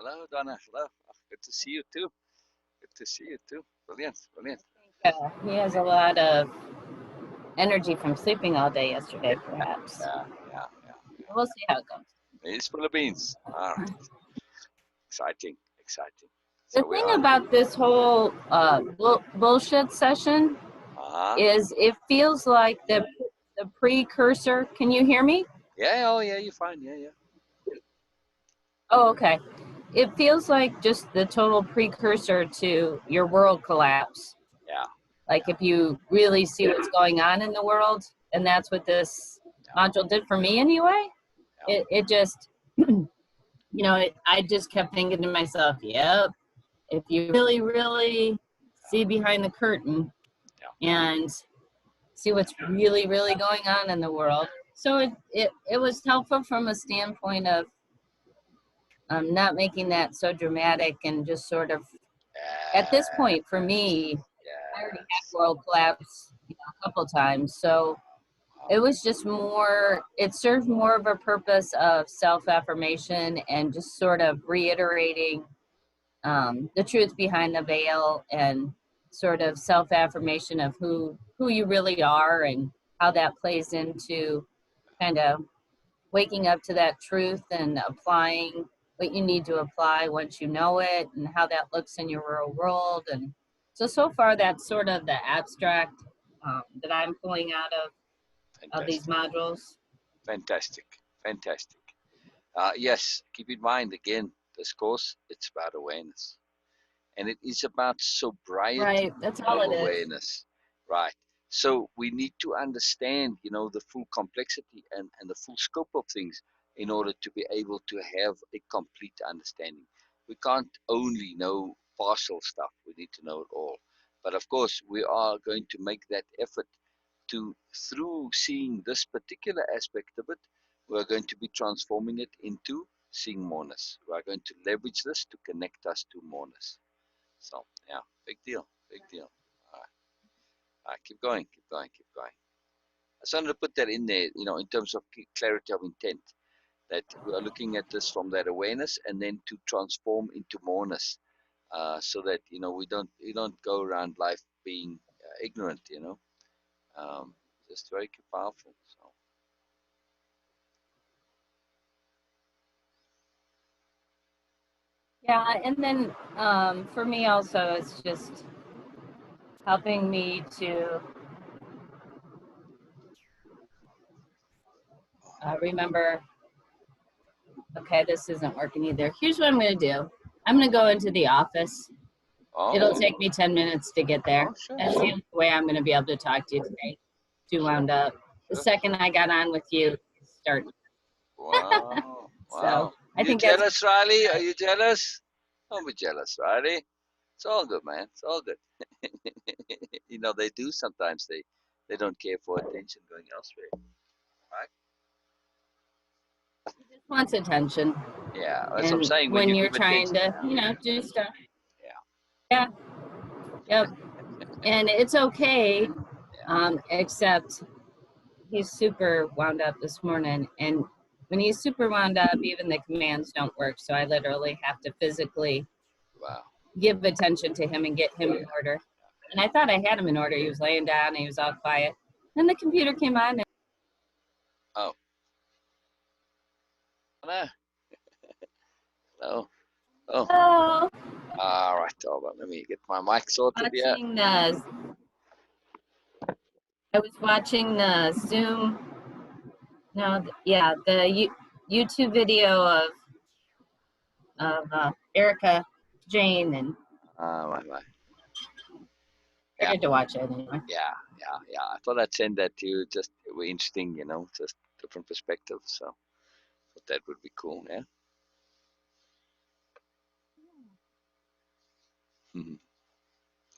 Hello, Donna. Hello. Oh, good to see you too. Good to see you too. Brilliant, brilliant. He has a lot of energy from sleeping all day yesterday, perhaps. Yeah. We'll see how it goes. It's Philippines. All right. Exciting, exciting. The So we thing are. about this whole bullshit session Uh-huh. is it feels like the precursor. Can you hear me? Yeah, oh yeah, you're fine. Yeah. Oh, okay. It feels like just the total precursor to your world collapse. Yeah, Like if you really see what's going on in the world, and that's what this module did for me anyway. yeah. It just, I just kept thinking to myself, yep, if you really see behind the curtain and see what's really going on in the world. So it was helpful from a standpoint of not making that so dramatic and just sort of, at this point for me, I already had world collapse a couple times. So it was just more, it served more of a purpose of self-affirmation and just sort of reiterating the truth behind the veil and sort of self-affirmation of who you really are and how that plays into kind of waking up to that truth and applying what you need to apply once you know it and how that looks in your real world. And so far that's sort of the abstract that I'm pulling out of these Fantastic, modules. fantastic, fantastic. Yes, keep in mind again, this course, it's about awareness. And it is about sobriety Right, that's of all it is. awareness, right? So we need to understand, the full complexity and the full scope of things in order to be able to have a complete understanding. We can't only know partial stuff, we need to know it all. But of course, we are going to make that effort to, through seeing this particular aspect of it, we're going to be transforming it into seeing moreness. We are going to leverage this to connect us to moreness. So yeah, big deal, big deal. All right, all right, keep going, keep going, keep going. I just wanted to put that in there, in terms of clarity of intent, that we are looking at this from that awareness and then to transform into moreness, so that we don't go around life being ignorant, just very powerful. So Yeah, and then for me also, it's just helping me to remember, okay, this isn't working either. Here's what I'm going to do. I'm going to go into the office. It'll oh, take me 10 minutes to get there. oh, sure, That's the sure, only way I'm going to be able to talk to you today. Too sure, wound up. The sure. second I got on with you, start. Wow, So wow. I You think that's jealous, Riley? Are you jealous? Don't be jealous, Riley. It's all good, man. It's all good. They do sometimes. They don't care for attention going elsewhere, right? just wants attention. Yeah, that's what I'm And saying. When when you you're give trying attention, to, do stuff. yeah, Yeah. Yep. And it's okay, yeah, except he's super wound up this morning. And when he's super wound up, even the commands don't work. So I literally have to physically wow, give attention to him and get him in order. And I thought I had him in order. He was laying down and he was all quiet. Then the computer came on. oh, no, no, oh, Oh, all right, hold on. Let me get my mic sorted here. watching the, I was watching the Zoom. No, yeah, the YouTube video of Erica Jane, and Right. Yeah, figured to watch it anyway. yeah. I thought I'd send that to you. Just it were interesting, just different perspectives. So thought that would be cool. Yeah. Mhm.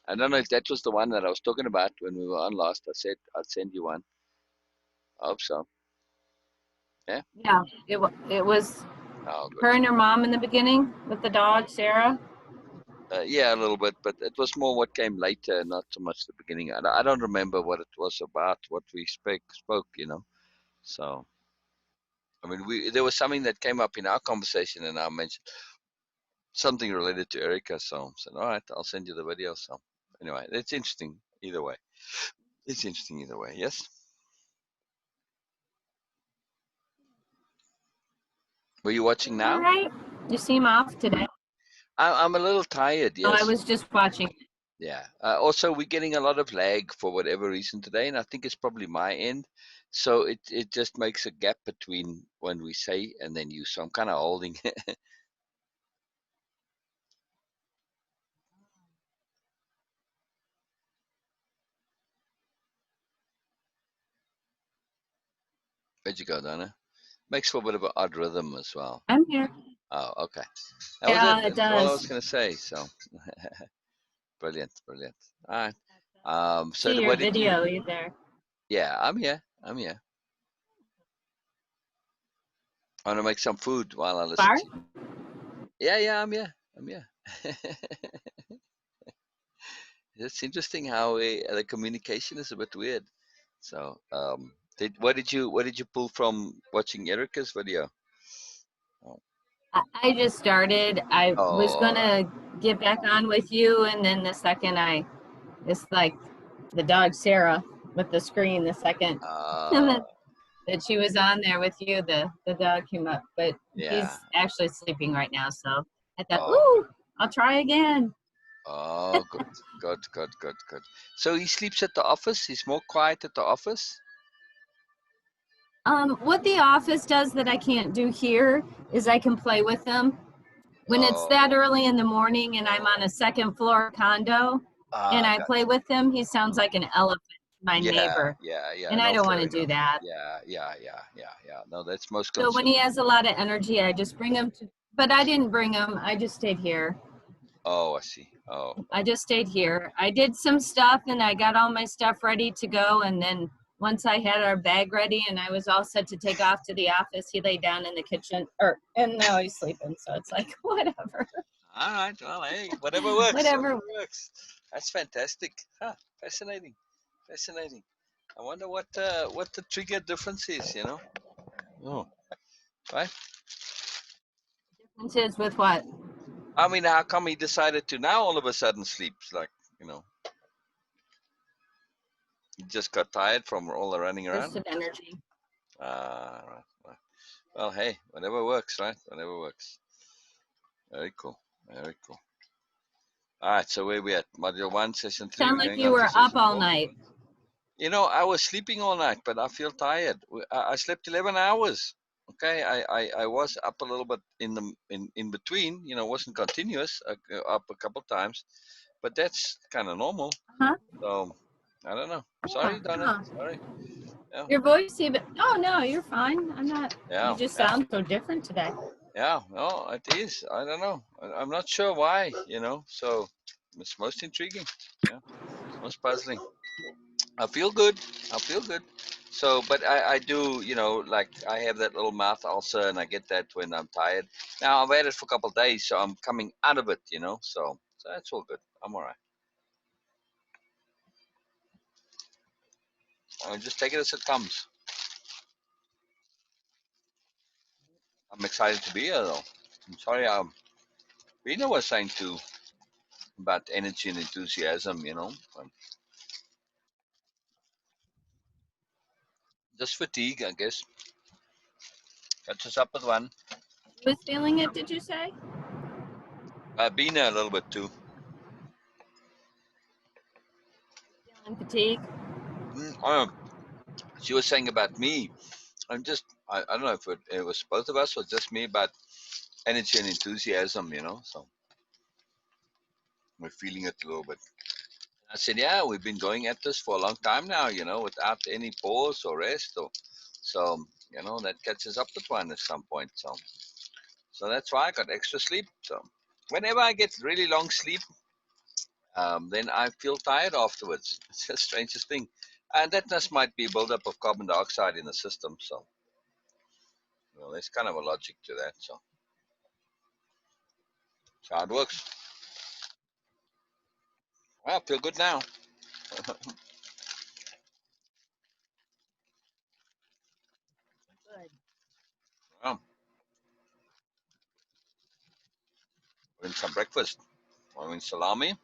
I don't know if that was the one that I was talking about when we were on last. I said I'd send you one. I hope so. Yeah. Yeah, it was Oh, good. her and her mom in the beginning with the dog, Sarah. Yeah, a little bit, but it was more what came later, not so much the beginning. I don't remember what it was about, what we spoke. So, I mean, there was something that came up in our conversation, and I mentioned something related to Erica. So I said, all right, I'll send you the video. So anyway, it's interesting either way. It's interesting either way. Yes. Were you watching All now? right. You seem off today. I'm a little tired. Oh, I Yes. was just watching. Yeah. Also, we're getting a lot of lag for whatever reason today, and I think it's probably my end. So it just makes a gap between when we say and then you. So I'm kind of holding. Where'd you go, Donna? Makes for a bit of an odd rhythm as well. I'm here. Oh, okay. That was it. Yeah, it That's all I was does. going to say. So brilliant, brilliant. All right. So See your what did you? video either. Yeah, I'm here. I'm here. I want to make some food while I listen Far? to you. Yeah, yeah, I'm here. I'm here. It's interesting how the communication is a bit weird. So, what did you pull from watching Erica's video? Oh, I just started. I was all right. gonna get back on with you, and then the second it's like the dog Sarah with the screen. The second Uh, that she was on there with you, the dog came up, but yeah. he's actually sleeping right now. So I thought, Oh, ooh, I'll try again. oh, good, good, good, good, good. So he sleeps at the office. He's more quiet at the office. What the office does that I can't do here is I can play with them. When it's that Oh, early in the morning and I'm on a second floor condo and I got play with him, he sounds you. like an elephant, my Yeah, neighbor. yeah, yeah. And I No, don't want fair to do enough. that. Yeah, yeah, yeah, yeah, yeah. No, that's most So when consuming. he has a lot of energy, I just bring him to, but I didn't bring him. I just stayed here. Oh, I see. Oh, I just stayed here. I did some stuff and I got all my stuff ready to go. And then once I had our bag ready and I was all set to take off to the office, he laid down in the kitchen and now he's sleeping. So it's like, whatever, all right. Well, hey, whatever works. whatever. Whatever works. That's fantastic. Huh, fascinating. Fascinating. I wonder what the trigger difference is. Oh, right. Differences with what? I mean, how come he decided to now all of a sudden sleeps? Like, he just got tired from all the running Burst around. of energy. Right, right. Well, hey, whatever works, right? Whatever works. Very cool. Very cool. All right, so where we at? Module 1, Session 3. Sound We're like going you on to were up Session all 4. night. I was sleeping all night, but I feel tired. I slept 11 hours. Okay, I was up a little bit in between. Wasn't continuous. Up a couple times, but that's kind of normal. Huh? So I don't know. Yeah. Sorry, Donna. Huh. Sorry. Yeah, Your voice even. Oh no, you're fine. I'm not. You yeah, just yeah, sound so different today. yeah. No, it is. I don't know. I'm not sure why. So it's most intriguing. Yeah, most puzzling. I feel good. I feel good. So, but I do, like I have that little mouth ulcer and I get that when I'm tired. Now, I've had it for a couple of days, so I'm coming out of it. So that's all good. I'm all right. I'll just take it as it comes. I'm excited to be here, though. I'm sorry, Rena was saying too about energy and enthusiasm. Just fatigue, I guess. Catches up with one. Who was feeling it? Did you say? Bina a little bit too. Feeling fatigue. Mm, she was saying about me. I don't know if it was both of us or just me, but energy and enthusiasm. So we're feeling it a little bit. I said, yeah, we've been going at this for a long time now, without any pause or rest. So that catches up with one at some point. So that's why I got extra sleep. So whenever I get really long sleep, then I feel tired afterwards. It's the strangest thing. And that just might be a buildup of carbon dioxide in the system. So, there's kind of a logic to that. So how it works. Well, I feel good now. Good. Well, having some breakfast. I'm having salami.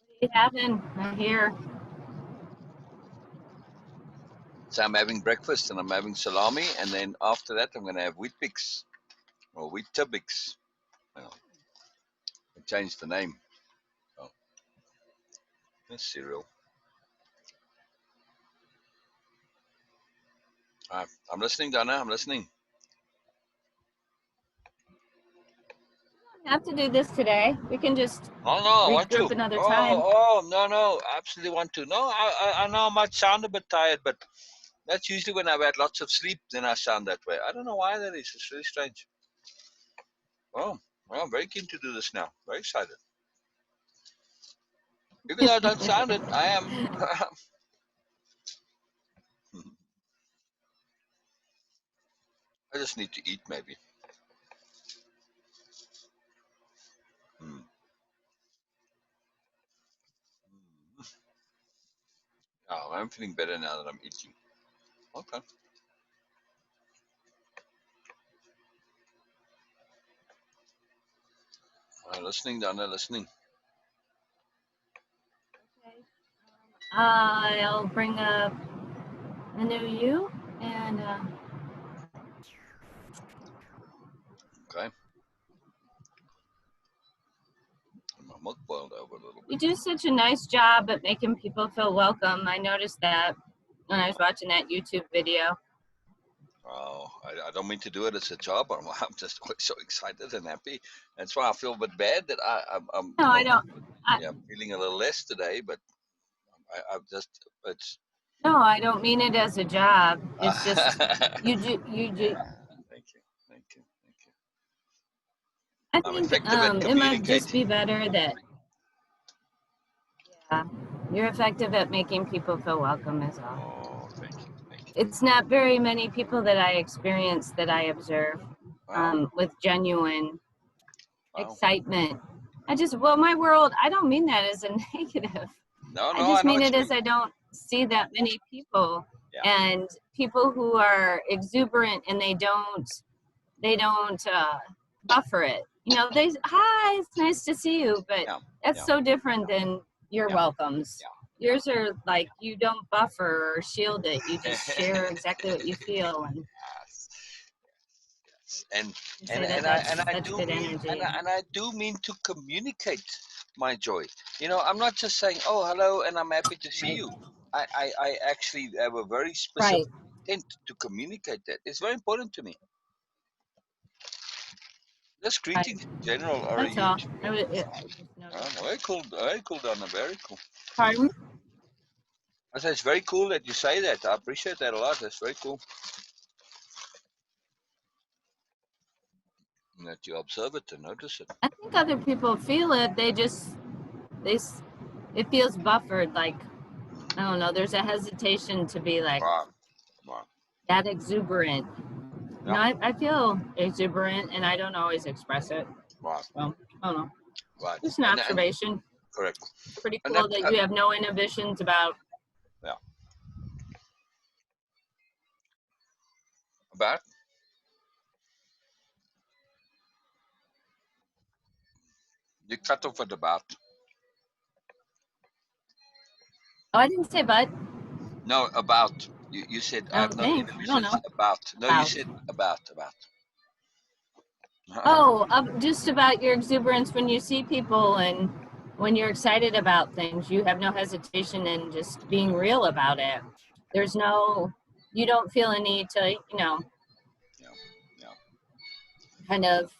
What are you having? I'm here. So I'm having breakfast and I'm having salami, and then after that I'm going to have wheat bix or wheat tibix. Well, I changed the name. Oh, this cereal. I'm listening, Donna. I'm listening. We don't have to do this today. We can just Oh no, I want to. regroup another time. No, absolutely want to. No, I know I might sound a bit tired, but that's usually when I've had lots of sleep. Then I sound that way. I don't know why that is. It's really strange. Oh, well, I'm very keen to do this now. Very excited. Even though I don't sound it, I am. I just need to eat, maybe. Hmm. Oh, I'm feeling better now that I'm eating. Okay. Listening, Donna, listening. Okay. I'll bring up a new you and Okay. My milk boiled over a little you bit. do such a nice job at making people feel welcome. I noticed that when I was watching that YouTube video. Oh, I don't mean to do it as a job. I'm just always so excited and happy. That's why I feel a bit bad that I'm No, I don't. yeah, feeling a little less today. But I've just it's. No, I don't mean it as a job. It's just you do. Yeah. Thank you. Thank you. Thank you. I I'm think effective at it might just communicating. be better that you're effective at making people feel welcome as well. Oh, thank you. Thank you. It's not very many people that I experience that I observe Wow. with genuine Wow. excitement. My world, I don't mean that as a negative. No, I no, I just know mean what it you as mean. I don't see that many people Yeah. and people who are exuberant and they don't buffer it. You know, hi, it's nice to see you, but Yeah. that's Yeah. so different than your Yeah. welcomes. Yeah. Yours are like you don't buffer or shield it. You just share exactly what you feel and Yes. and say that and that's I such do good mean energy. and I do mean to communicate my joy. I'm not just saying, oh, hello, and I'm happy to see Right. you. I actually have a very Right. specific intent to communicate that. It's very important to me. Just Right. greetings in general are a That's all. huge. I just noticed that. Very cool, Donna. Very cool. Pardon? I say it's very cool that you say that. I appreciate that a lot. That's very cool. And that you observe it and notice it. I think other people feel it. They it feels buffered. Like I don't know. There's a hesitation to be like Wow. Wow. that exuberant. You Yeah. know, I feel exuberant and I don't always express it. Wow. So I don't know. Right. Just an And observation. correct. Pretty And cool that that you have no inhibitions about. yeah. About you cut off at about. Oh, I didn't say but. No, about. You said I I have don't no think. I don't inhibitions know about. No, you about. said about. Oh, just about your exuberance when you see people and when you're excited about things. You have no hesitation in just being real about it. There's no, you don't feel a need to, Yeah. Yeah. kind of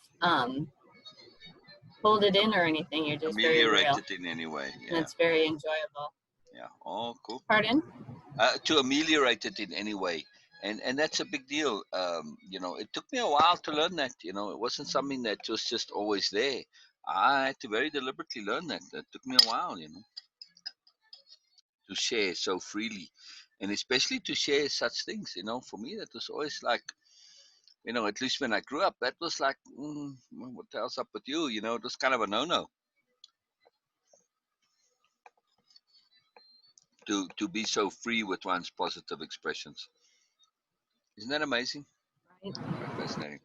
hold it in or anything. You're just very Ameliorate real. it in any way. And Yeah. it's very enjoyable. Yeah. Oh, cool. Pardon? To ameliorate it in any way. And that's a big deal. It took me a while to learn that. It wasn't something that was just always there. I had to very deliberately learn that. That took me a while, to share so freely, and especially to share such things. For me, that was always like, at least when I grew up, that was like, what the hell's up with you? It was kind of a no-no to be so free with one's positive expressions. Isn't that amazing? Right. Very fascinating.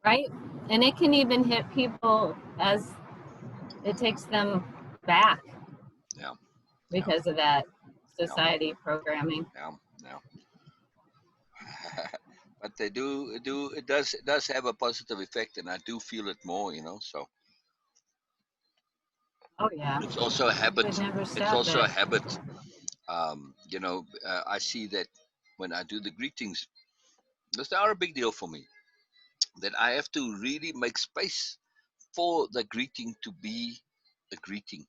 Right? And it can even hit people as it takes them back. Yeah. Because of that society programming. Yeah. Yeah. But it does have a positive effect, and I do feel it more, so. Oh yeah. It's also a habit. Would never It's stop also a it. habit. I see that when I do the greetings, because they are a big deal for me, that I have to really make space for the greeting to be a greeting,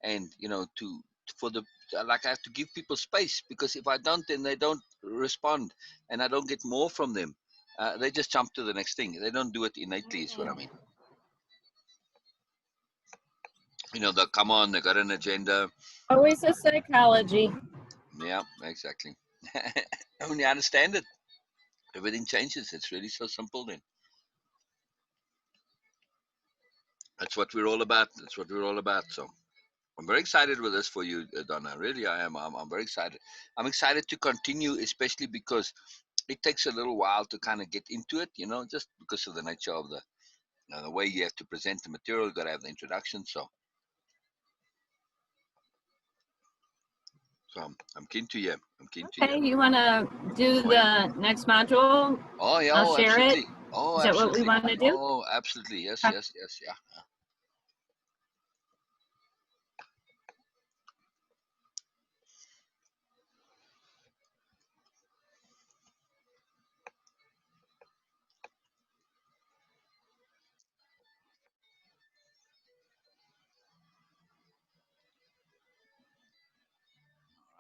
and to for the like I have to give people space, because if I don't, then they don't respond, and I don't get more from them. They just jump to the next thing. They don't do it innately, is what I mean. They'll come on. They got an agenda. Always a psychology. Yeah, exactly. When you understand it, everything changes. It's really so simple then. That's what we're all about. That's what we're all about. So I'm very excited with this for you, Donna. Really, I am. I'm very excited. I'm excited to continue, especially because it takes a little while to kind of get into it, just because of the nature of the way you have to present the material. You got to have the introduction. So I'm keen to hear. I'm keen to hear. Okay, you want to do Oh, yeah. the next module? Oh, yeah. I'll Oh, share it. absolutely. Oh, Is that what we absolutely. want to do? Oh, absolutely. Yes, Okay. yes, yes. Yeah.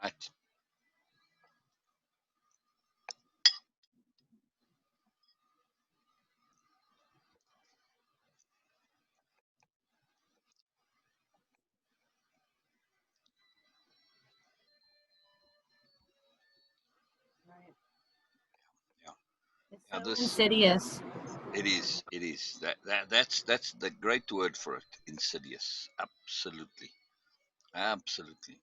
Right. Yeah. It's Yeah. so insidious. It is. It is. That's the great word for it. Insidious. Absolutely. Absolutely.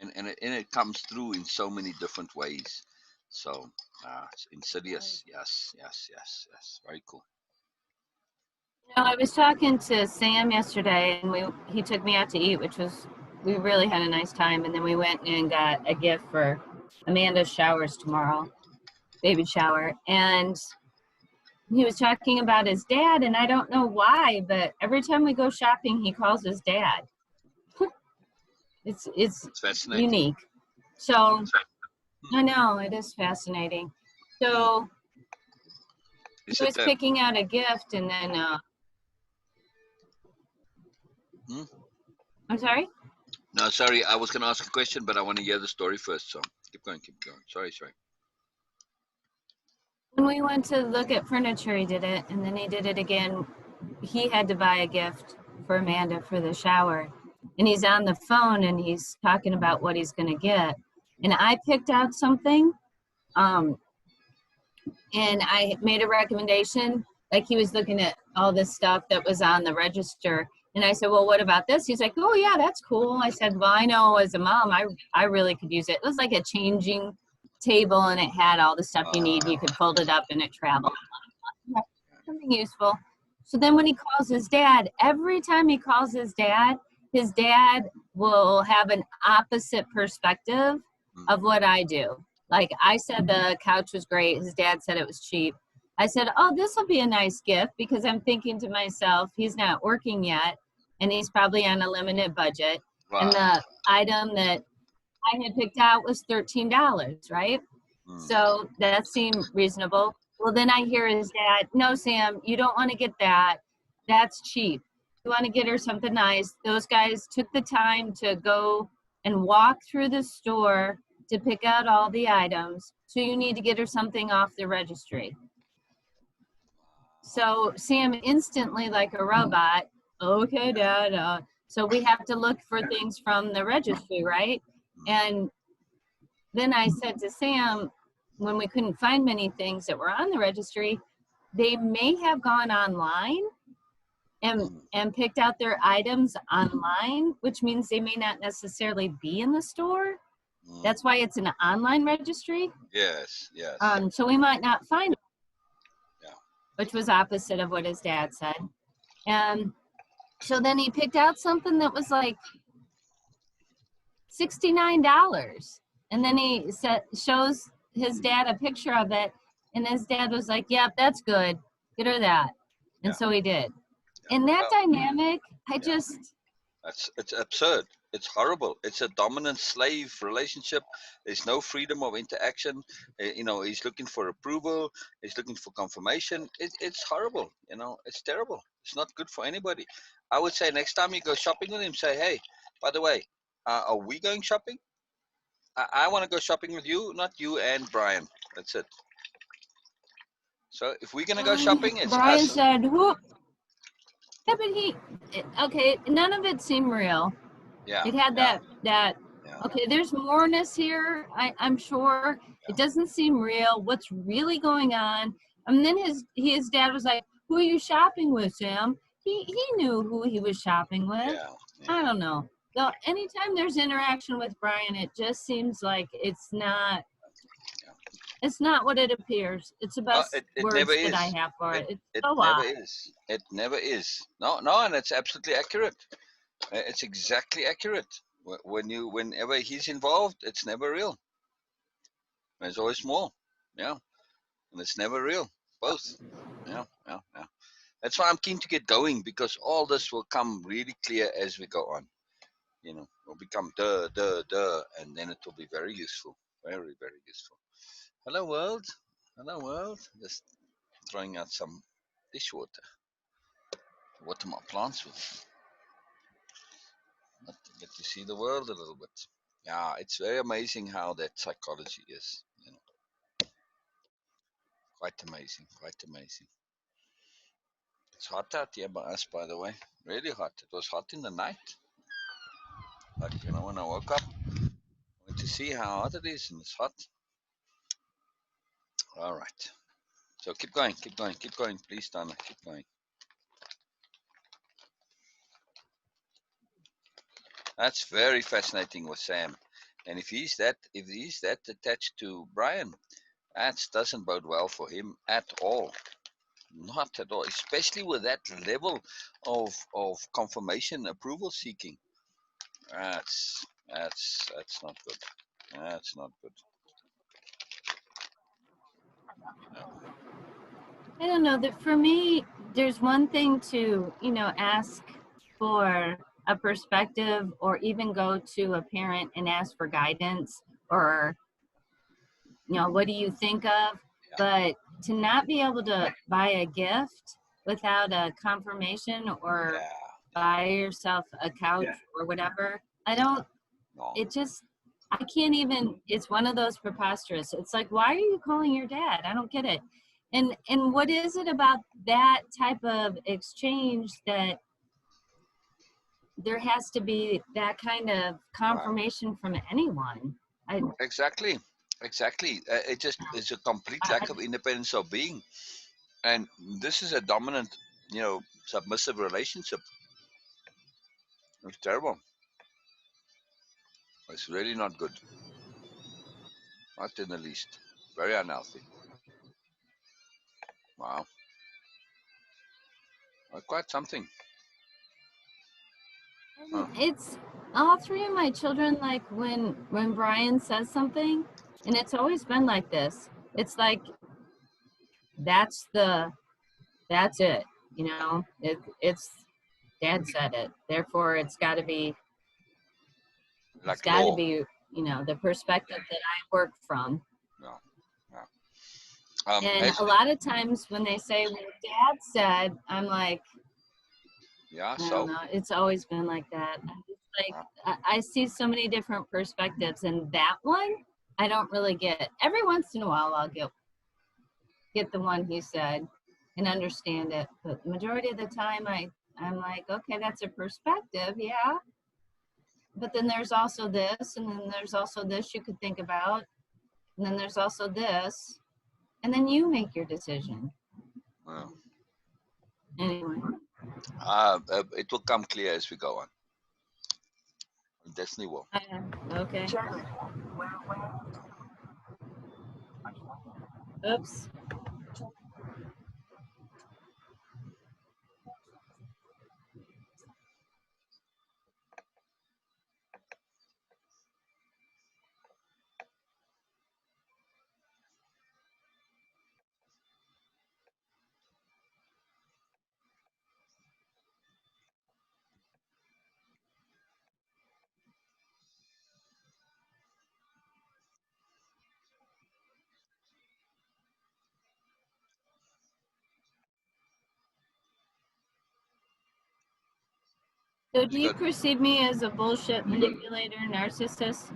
And it comes through in so many different ways. So it's insidious. Yes. Yes. Yes. Yes. Very cool. I was talking to Sam yesterday, and he took me out to eat, we really had a nice time, and then we went and got a gift for Amanda's showers tomorrow, baby shower, and he was talking about his dad, and I don't know why, but every time we go shopping, he calls his dad. It's It's fascinating. unique. So Hmm. I know it is fascinating. Hmm. So he Is it? was picking out a gift, and then Hmm? I'm sorry. No, sorry. I was going to ask a question, but I want to hear the story first. So keep going. Keep going. Sorry. Sorry. When we went to look at furniture, he did it, and then he did it again. He had to buy a gift for Amanda for the shower, and he's on the phone and he's talking about what he's going to get. And I picked out something, um, and I made a recommendation. Like he was looking at all this stuff that was on the register, and I said, "Well, what about this?" He's like, "Oh yeah, that's cool." I said, "Well, I know as a mom, I really could use it." It was like a changing table, and it had all the stuff you need. You could fold it up, and it traveled. Something useful. So then when he calls his dad, every time he calls his dad will have an opposite perspective of what I do. Like I said the couch was great, his dad said it was cheap. I said, "Oh, this will be a nice gift," because I'm thinking to myself, he's not working yet and he's probably on a limited budget. And Wow. the item that I had picked out was $13, right? Hmm. So that seemed reasonable. Well, then I hear his dad, "No, Sam, you don't want to get that. That's cheap. You want to get her something nice." Those guys took the time to go and walk through the store to pick out all the items. So you need to get her something off the registry. So Sam instantly, like a robot, "Okay, Dad." So we have to look for things from the registry, right? And then I said to Sam, when we couldn't find many things that were on the registry, they may have gone online and picked out their items online, which means they may not necessarily be in the store. That's why it's an online registry. Yes. Yes. So we might not find them. Yeah. which was opposite of what his dad said. And so then he picked out something that was like $69. And then he shows his dad a picture of it. And his dad was like, yep, that's good. Get her that. And so he did. In that dynamic, it's absurd. It's horrible. It's a dominant slave relationship. There's no freedom of interaction. He's looking for approval. He's looking for confirmation. It's horrible. It's terrible. It's not good for anybody. I would say next time you go shopping with him, say, hey, by the way, are we going shopping? I want to go shopping with you, not you and Brian. That's it. So if we're gonna go shopping, it's Brian us. said, "Who?" Yeah, but okay, none of it seemed real. Yeah. It had that. Okay, there's moreness here. I'm sure it doesn't seem real. What's really going on? And then his dad was like, "Who are you shopping with, Sam?" He knew who he was shopping with. I don't know. So anytime there's interaction with Brian, it just seems like it's not what it appears. It's the best words that I have for it. It's a lot. It never is. No, and it's absolutely accurate. It's exactly accurate. Whenever he's involved, it's never real. There's always more. Yeah. And it's never real. Both. Yeah. That's why I'm keen to get going, because all this will come really clear as we go on. Will become and then it will be very useful. Very, very useful. Hello world. Hello world. Just throwing out some dishwater. Water my plants with. But to get to see the world a little bit. Yeah, it's very amazing how that psychology is. Quite amazing. Quite amazing. It's hot out here by us, by the way. Really hot. It was hot in the night. Like, when I woke up, I went to see how hot it is, and it's hot. All right. So keep going, please, Donna. Keep going. That's very fascinating with Sam. And if he's that attached to Brian, that doesn't bode well for him at all. Not at all. Especially with that level of confirmation, approval seeking. That's not good. That's not good. No. I don't know that for me, there's one thing to, ask for a perspective, or even go to a parent and ask for guidance, or, what do you think of? But to not be able to buy a gift without a confirmation, or buy yourself a couch or whatever, I can't even, it's one of those preposterous. It's like, why are you calling your dad? I don't get it. And what is it about that type of exchange that there has to be that kind of confirmation from anyone? Exactly. It just is a complete lack of independence of being. And this is a dominant, submissive relationship. It's terrible. It's really not good. Not in the least. Very unhealthy. Wow. Quite something. It's all three of my children, like when Brian says something, and it's always been like this. It's like that's it. It's dad said it. Therefore it's gotta be the perspective that I work from. And a lot of times when they say, well, dad said, I'm like, I don't know. It's always been like that. I'm just like, I see so many different perspectives, and that one I don't really get. Every once in a while I'll get the one he said and understand it, but the majority of the time I'm like, okay, that's a perspective, yeah. But then there's also this, and then there's also this you could think about, and then there's also this, and then you make your decision. Wow. Anyway. It will come clear as we go on. It definitely will. Okay. Oops. So do you perceive me as a bullshit manipulator, narcissist?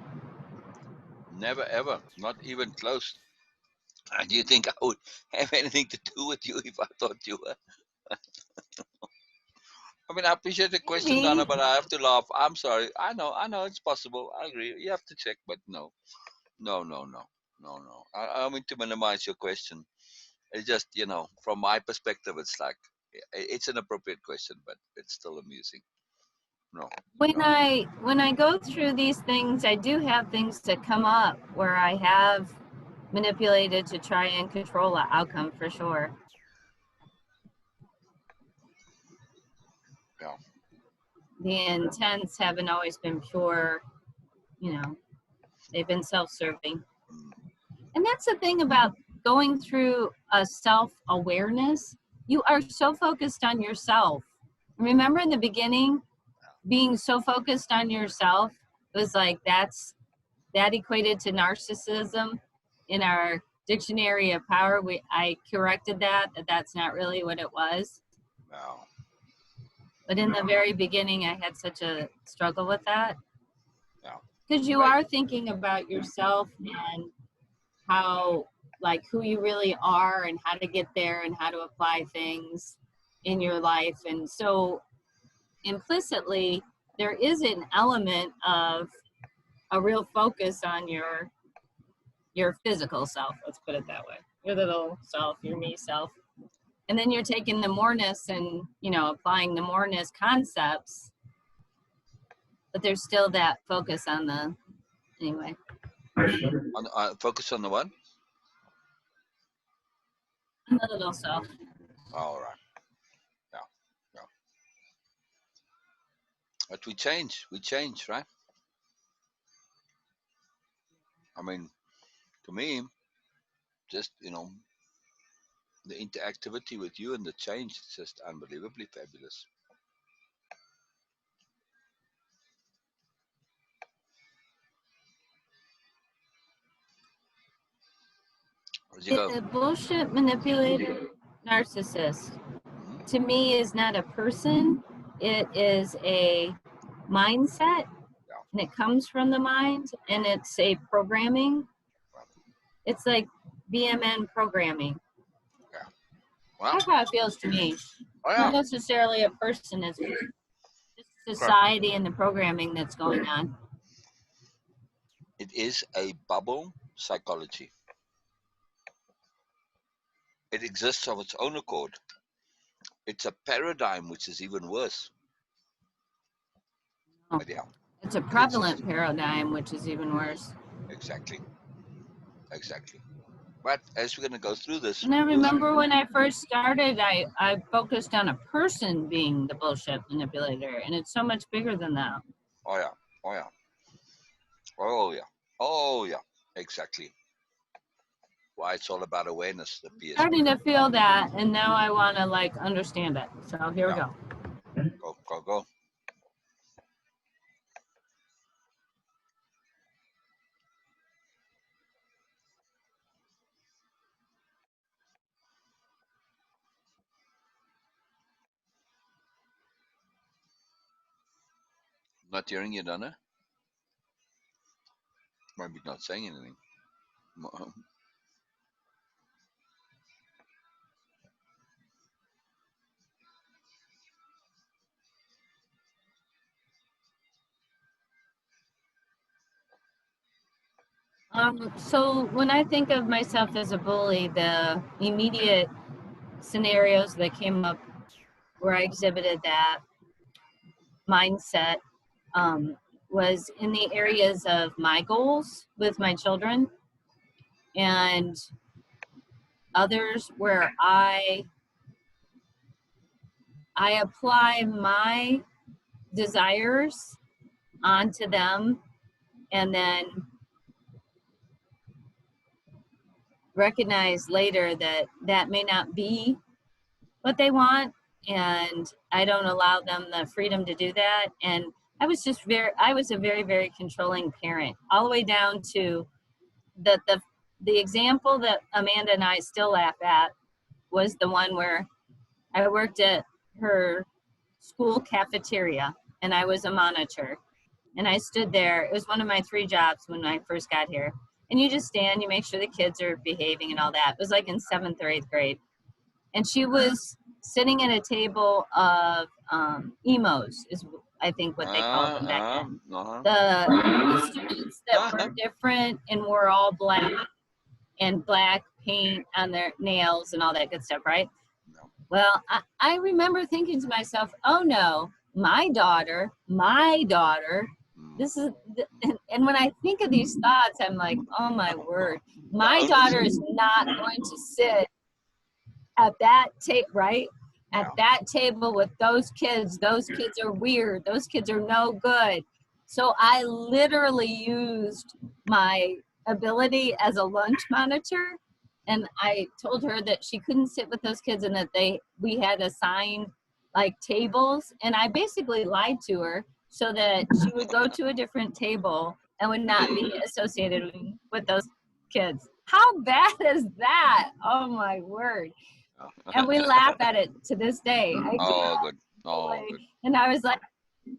Never ever, not even close. Do you think I would have anything to do with you if I thought you were? I mean, I appreciate the question, Donna, Maybe. but I have to laugh. I'm sorry. I know it's possible. I agree. You have to check, but no, no, no, no, no, no. I mean to minimize your question. It's just, from my perspective, it's like it's an appropriate question, but it's still amusing. No, When no. I go through these things, I do have things that come up where I have manipulated to try and control the outcome for sure. Yeah. The intents haven't always been pure, they've been self-serving. Mm, And that's the thing about going through a self-awareness. You are so focused on yourself. Remember in the beginning, being so focused on yourself was like that equated to narcissism in our dictionary of power. I corrected that's not really what it was. no. But in the very beginning, I had such a struggle with that No. because you Right. are thinking about yourself and how, like, who you really are and how to get there and how to apply things in your life. And so implicitly, there is an element of a real focus on your physical self, let's put it that way, your little self, your me self. And then you're taking the moreness and applying the moreness concepts, but there's still that focus on the anyway Focus on the one. on the little self. All right. Yeah. Yeah. But we change. We change, right? I mean, to me, just the interactivity with you and the change is just unbelievably fabulous. Where'd you go? The bullshit manipulator narcissist Hmm. to me is not a person, it is a mindset, Yeah. and it comes from the mind, and it's a programming. It's like BMN programming. Yeah. Well. That's how it feels to me. Oh Not yeah. necessarily a person, it's just Correct. society and the programming that's going on. It is a bubble psychology. It exists of its own accord. It's a paradigm which is even worse. Oh, But yeah, it's a it exists. prevalent paradigm, which is even worse. Exactly. Exactly. But as we're going to go through this, And I you'll. remember when I first started, I focused on a person being the bullshit manipulator, and it's so much bigger than that. Oh yeah. Oh yeah. Oh yeah. Oh yeah. Exactly. Why it's all about awareness, the PSP. Starting to feel that, and now I want to like understand it. So here we Yeah. go. Go, go, go. Not hearing you, Donna. Maybe not saying anything. So when I think of myself as a bully, the immediate scenarios that came up where I exhibited that mindset was in the areas of my goals with my children and others where I apply my desires onto them and then recognize later that that may not be what they want, and I don't allow them the freedom to do that. And I was a very, very controlling parent, all the way down to the example that Amanda and I still laugh at was the one where I worked at her school cafeteria, and I was a monitor. And I stood there. It was one of my 3 jobs when I first got here. And you just stand, you make sure the kids are behaving and all that. It was like in 7th or 8th grade. And she was sitting at a table of emos, is I think what they called them back then. The students that were different and were all black and black paint on their nails and all that good stuff, right? No. Well, I remember thinking to myself, oh no, my daughter, this is, and when I think of these thoughts, I'm like, oh my word, my daughter is not going to sit at that table, right? At that table with those kids are weird. Those kids are no good. So I literally used my ability as a lunch monitor, and I told her that she couldn't sit with those kids and that we had assigned like tables, and I basically lied to her so that she would go to a different table and would not be associated with those kids. How bad is that? Oh my word. And we laugh at it to this day. Good. Good. And I was like,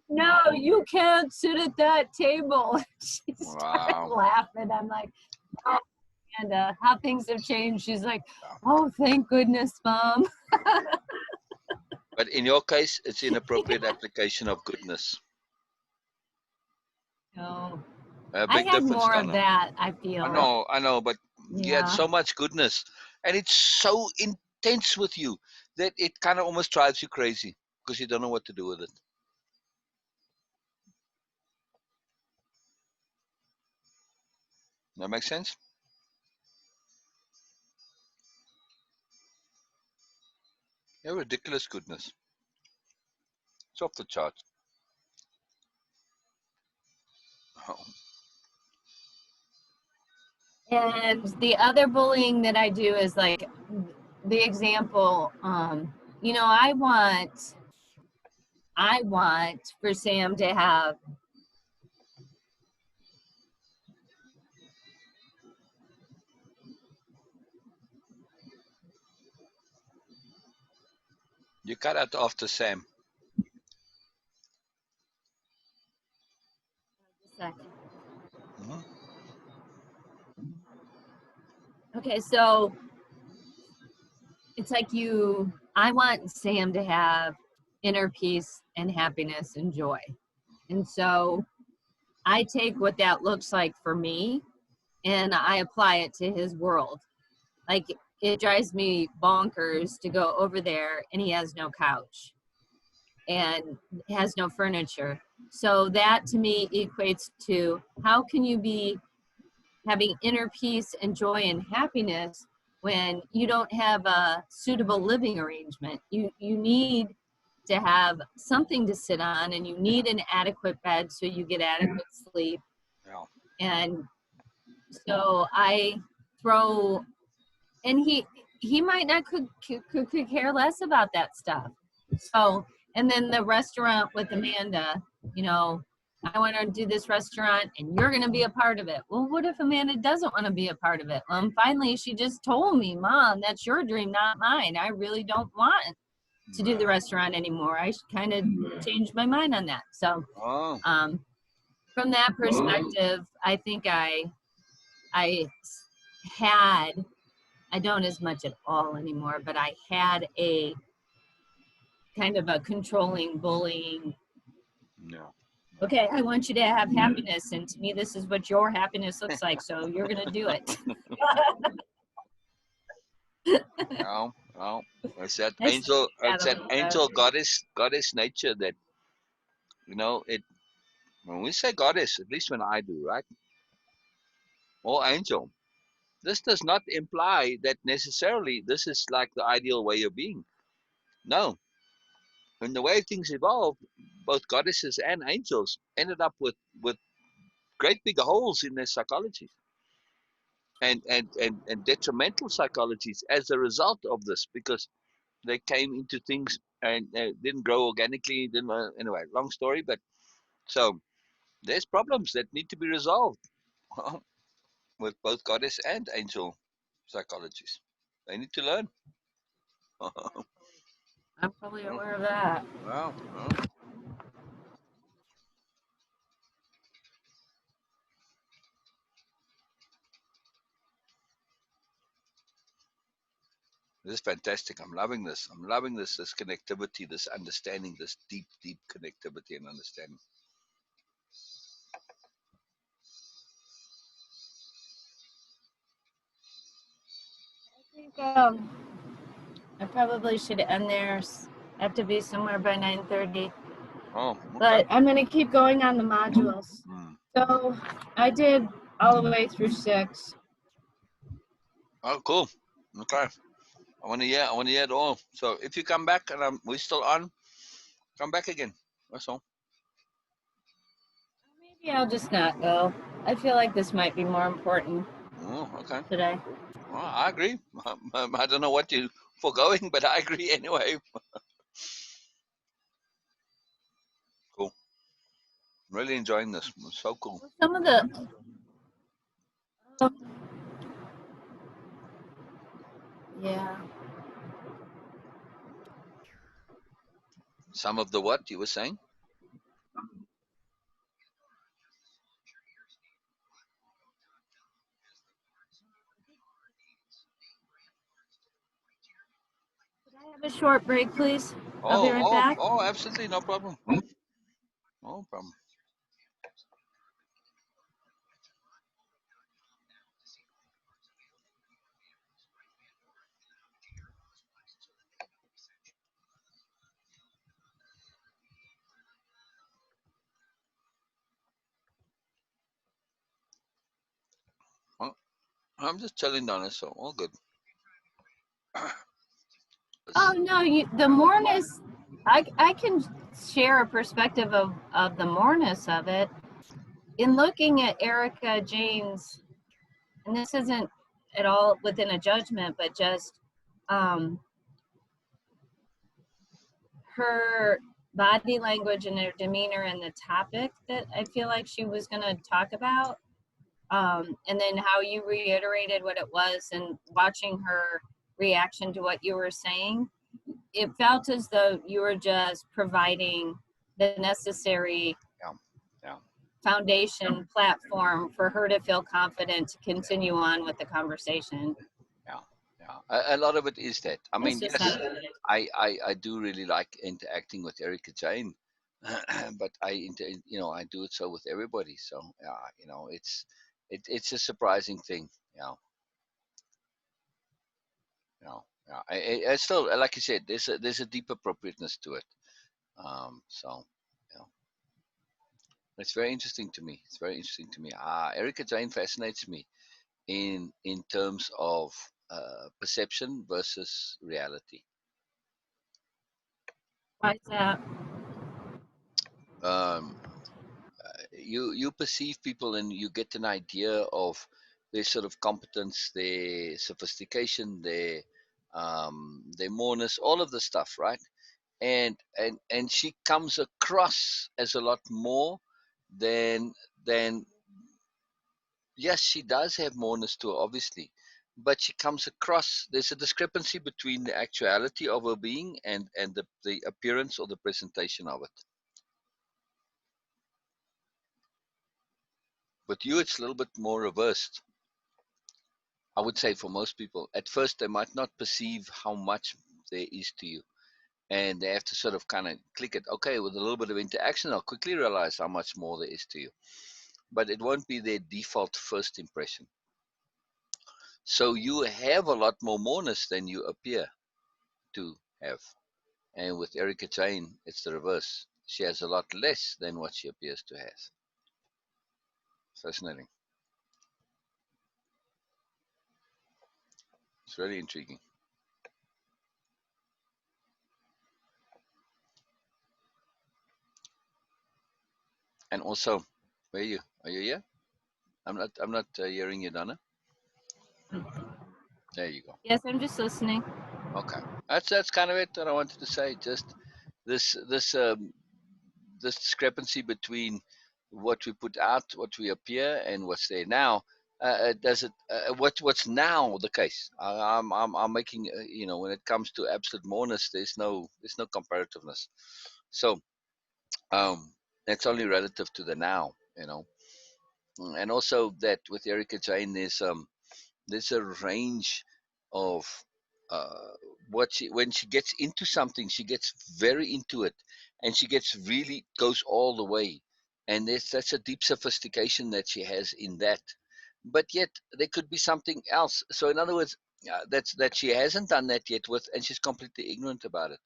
no, you can't sit at that table. She started laughing. I'm like, oh, and how things have changed. She's like, oh, thank goodness, Mom. But in your case, it's inappropriate application of goodness. No. I had more Donna. of that, I feel. I know, but you had so much goodness. And it's so intense with you that it kind of almost drives you crazy because you don't know what to do with it. That makes sense? You have ridiculous goodness. It's off the charts. Oh. And the other bullying that I do is like the example, you know, I want for Sam to have You cut out after Sam. Mm-hmm. Okay, so it's like I want Sam to have inner peace and happiness and joy. And so I take what that looks like for me and I apply it to his world. Like it drives me bonkers to go over there and he has no couch and has no furniture. So that to me equates to how can you be having inner peace and joy and happiness when you don't have a suitable living arrangement. You need to have something to sit on and you need an adequate bed so you get adequate sleep. Yeah. And so I throw, and he might not could care less about that stuff. So, and then the restaurant with Amanda, you know, I want to do this restaurant and you're going to be a part of it. Well, what if Amanda doesn't want to be a part of it? Finally, she just told me, Mom, that's your dream, not mine. I really don't want to do the restaurant anymore. I kind of changed my mind on that. So, from that perspective, I think I don't as much at all anymore, but I had a kind of a controlling, bullying. No. Okay, I want you to have happiness, and to me, this is what your happiness looks like. So you're gonna do it. No. It's that angel. It's that angel goddess nature that, you know, it. When we say goddess, at least when I do, right? Or angel. This does not imply that necessarily this is like the ideal way of being. No. When the way things evolved, both goddesses and angels ended up with great big holes in their psychology and detrimental psychologies as a result of this because they came into things and didn't grow organically. Didn't anyway. Long story, but so there's problems that need to be resolved with both goddess and angel psychologies. They need to learn. I'm probably aware of that. Wow. This is fantastic. I'm loving this. I'm loving this. This connectivity, this understanding, this deep, deep connectivity and understanding. I think I probably should end there. I have to be somewhere by 9:30. Oh, okay. But I'm going to keep going on the modules. Mm. So I did all the way through 6. Oh, cool. Okay. I want to hear. I want to hear it all. So if you come back and we're still on, come back again. That's all. Maybe I'll just not go. I feel like this might be more important Oh, okay. today. Well, I agree. I don't know what you foregoing, but I agree anyway. Cool. Really enjoying this. It's so cool. Some of the yeah. Some of the what you were saying? Could I have a short break, please? I'll be Oh, right oh, back. oh, absolutely, no problem. No problem. Well, I'm just telling Donna, so all good. Oh no, the moreness. I can share a perspective of the moreness of it in looking at Erica Jane's, and this isn't at all within a judgment, but just um, her body language and her demeanor and the topic that I feel like she was going to talk about. And then how you reiterated what it was and watching her reaction to what you were saying, it felt as though you were just providing the necessary Yeah, yeah, foundation platform for her to feel confident to continue on with the conversation. yeah, yeah. A lot of it is that. I That's mean, just yes, how I do really like interacting with Erica Jane, but I do it so with everybody. So yeah, it's a surprising thing. Yeah, yeah. I still, like you said, there's a deep appropriateness to it. So yeah, it's very interesting to me. It's very interesting to me. Erica Jane fascinates me in terms of perception versus reality. why is that? Um, you perceive people and you get an idea of their sort of competence, their sophistication, their moreness, all of the stuff, right? And she comes across as a lot more than yes, she does have moreness to her, obviously, but she comes across. There's a discrepancy between the actuality of her being and the appearance or the presentation of it. With you, it's a little bit more reversed. I would say for most people, at first they might not perceive how much there is to you, and they have to sort of kind of click it. Okay, with a little bit of interaction, I'll quickly realize how much more there is to you. But it won't be their default first impression. So you have a lot more moreness than you appear to have. And with Erica Jane, it's the reverse. She has a lot less than what she appears to have. Fascinating. It's really intriguing. And also, where are you? Are you here? I'm not hearing you, Donna. There you go. Yes, I'm just listening. Okay. That's kind of it that I wanted to say. Just this this discrepancy between what we put out, what we appear, and what's there now. Does it? What's now the case? I'm making when it comes to absolute moreness, there's no comparativeness. So it's only relative to the now, and also that with Erica Jane, there's a range of uh, when she gets into something, she gets very into it, and she gets really goes all the way, and there's such a deep sophistication that she has in that. But yet there could be something else. So in other words, that she hasn't done that yet with, and she's completely ignorant about it.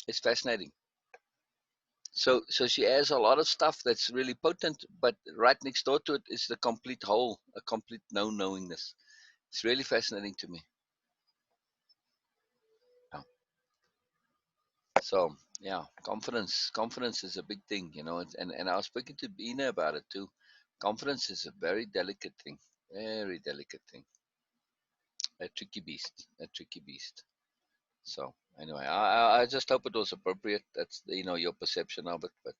It's fascinating. So she has a lot of stuff that's really potent, but right next door to it is the complete hole, a complete no knowingness. It's really fascinating to me. Yeah. So yeah, confidence is a big thing, you know. And I was speaking to Bina about it too. Confidence is a very delicate thing, very delicate thing, a tricky beast. So anyway, I just hope it was appropriate. That's your perception of it, but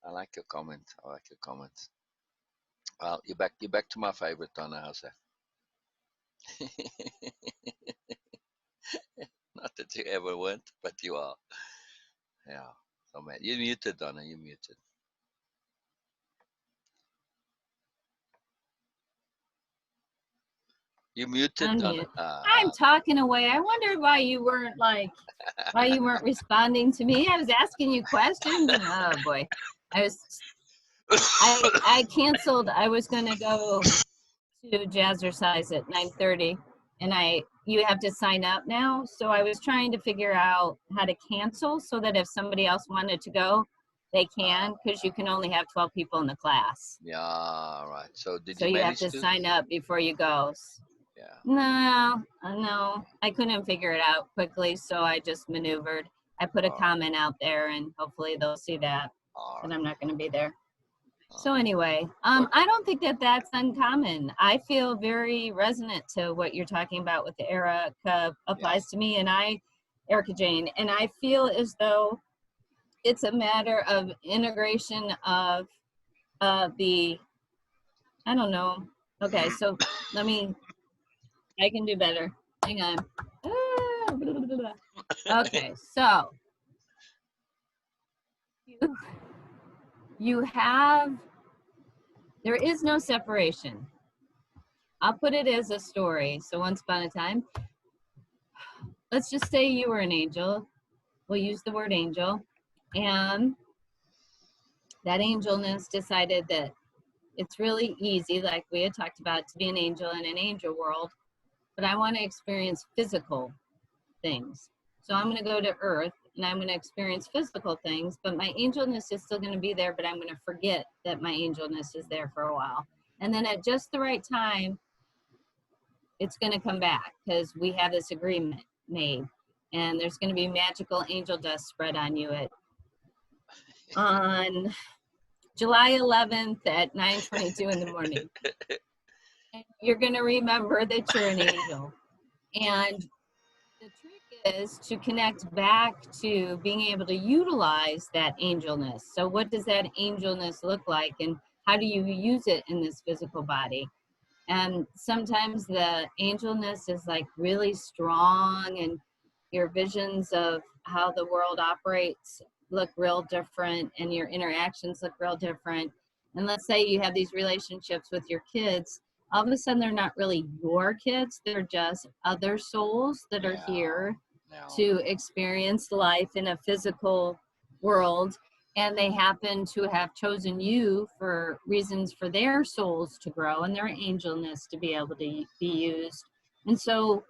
I like your comment. I like your comment. Well, you're back to my favorite, Donna. How's that? Not that you ever went, but you are. Yeah. So man, you muted, Donna. You muted. You muted, Donna. Unmute. I'm talking away. I wondered why you weren't responding to me. I was asking you questions, and oh boy, I canceled. I was gonna go to Jazzercise at 9:30, and you have to sign up now. So I was trying to figure out how to cancel so that if somebody else wanted to go, they can, because you can only have 12 people in the class. Yeah, right. So did So you you have manage to to? sign up before you go. Yeah. No, I couldn't figure it out quickly, so I just maneuvered. I put a comment out there, and hopefully they'll see that, but I'm not going to be there. So anyway, I don't think that that's uncommon. I feel very resonant to what you're talking about with the Erica applies to me, and Erica Jane, and I feel as though it's a matter of integration of the, I don't know. Okay, so I can do better. Hang on. Okay, so you have, there is no separation. I'll put it as a story. So once upon a time, let's just say you were an angel. We'll use the word angel. And that angelness decided that it's really easy, like we had talked about, to be an angel in an angel world, but I want to experience physical things. So I'm going to go to Earth and I'm going to experience physical things, but my angelness is still going to be there, but I'm going to forget that my angelness is there for a while. And then at just the right time, it's going to come back because we have this agreement made. And there's going to be magical angel dust spread on you on July 11th at 9:22 in the morning. And you're going to remember that you're an angel. And the trick is to connect back to being able to utilize that angelness. So what does that angelness look like, and how do you use it in this physical body? And sometimes the angelness is like really strong, and your visions of how the world operates look real different, and your interactions look real different. And let's say you have these relationships with your kids, all of a sudden they're not really your kids, they're just other souls that are here to experience life in a physical world, and they happen to have chosen you for reasons for their souls to grow and their angelness to be able to be used. And so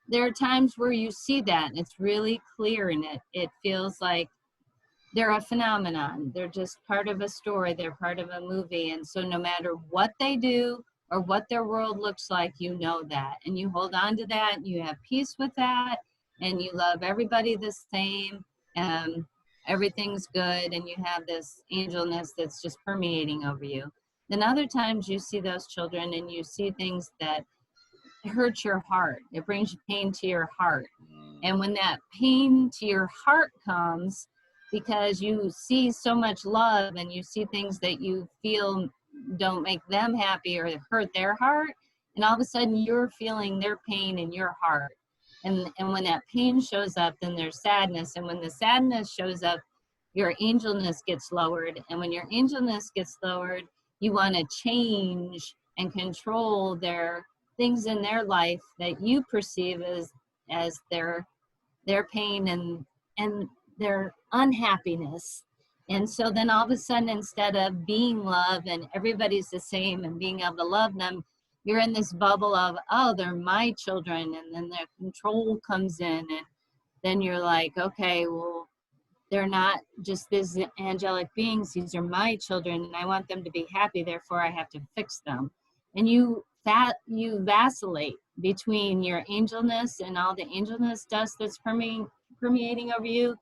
there are times where you see that and it's really clear, and it feels like they're a phenomenon. They're just part of a story. They're part of a movie. And so no matter what they do or what their world looks like, you know that. And you hold on to that, and you have peace with that, and you love everybody the same, and everything's good, and you have this angelness that's just permeating over you. Then other times you see those children and you see things that hurt your heart. It brings pain to your heart. And when that pain to your heart comes, because you see so much love and you see things that you feel don't make them happy or hurt their heart, and all of a sudden you're feeling their pain in your heart. And when that pain shows up, then there's sadness. And when the sadness shows up, your angelness gets lowered. And when your angelness gets lowered, you want to change and control their things in their life that you perceive as their pain and their unhappiness. And so then all of a sudden, instead of being love and everybody's the same and being able to love them, you're in this bubble of, oh, they're my children. And then the control comes in. And then you're like, okay, well, they're not just these angelic beings. These are my children and I want them to be happy. Therefore, I have to fix them. And you vacillate between your angelness and all the angelness dust that's permeating over you.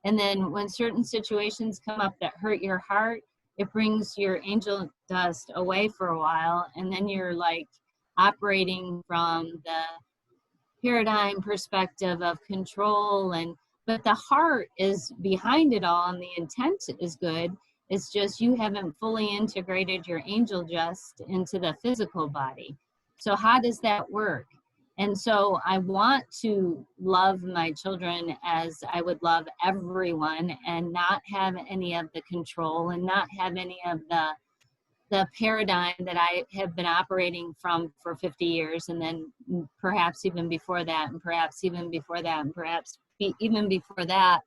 And then when certain situations come up that hurt your heart, it brings your angel dust away for a while. And then you're like operating from the paradigm perspective of control, and but the heart is behind it all and the intent is good. It's just you haven't fully integrated your angel dust into the physical body. So how does that work? And so I want to love my children as I would love everyone and not have any of the control and not have any of the paradigm that I have been operating from for 50 years, and then perhaps even before that, and perhaps even before that, and perhaps even before that,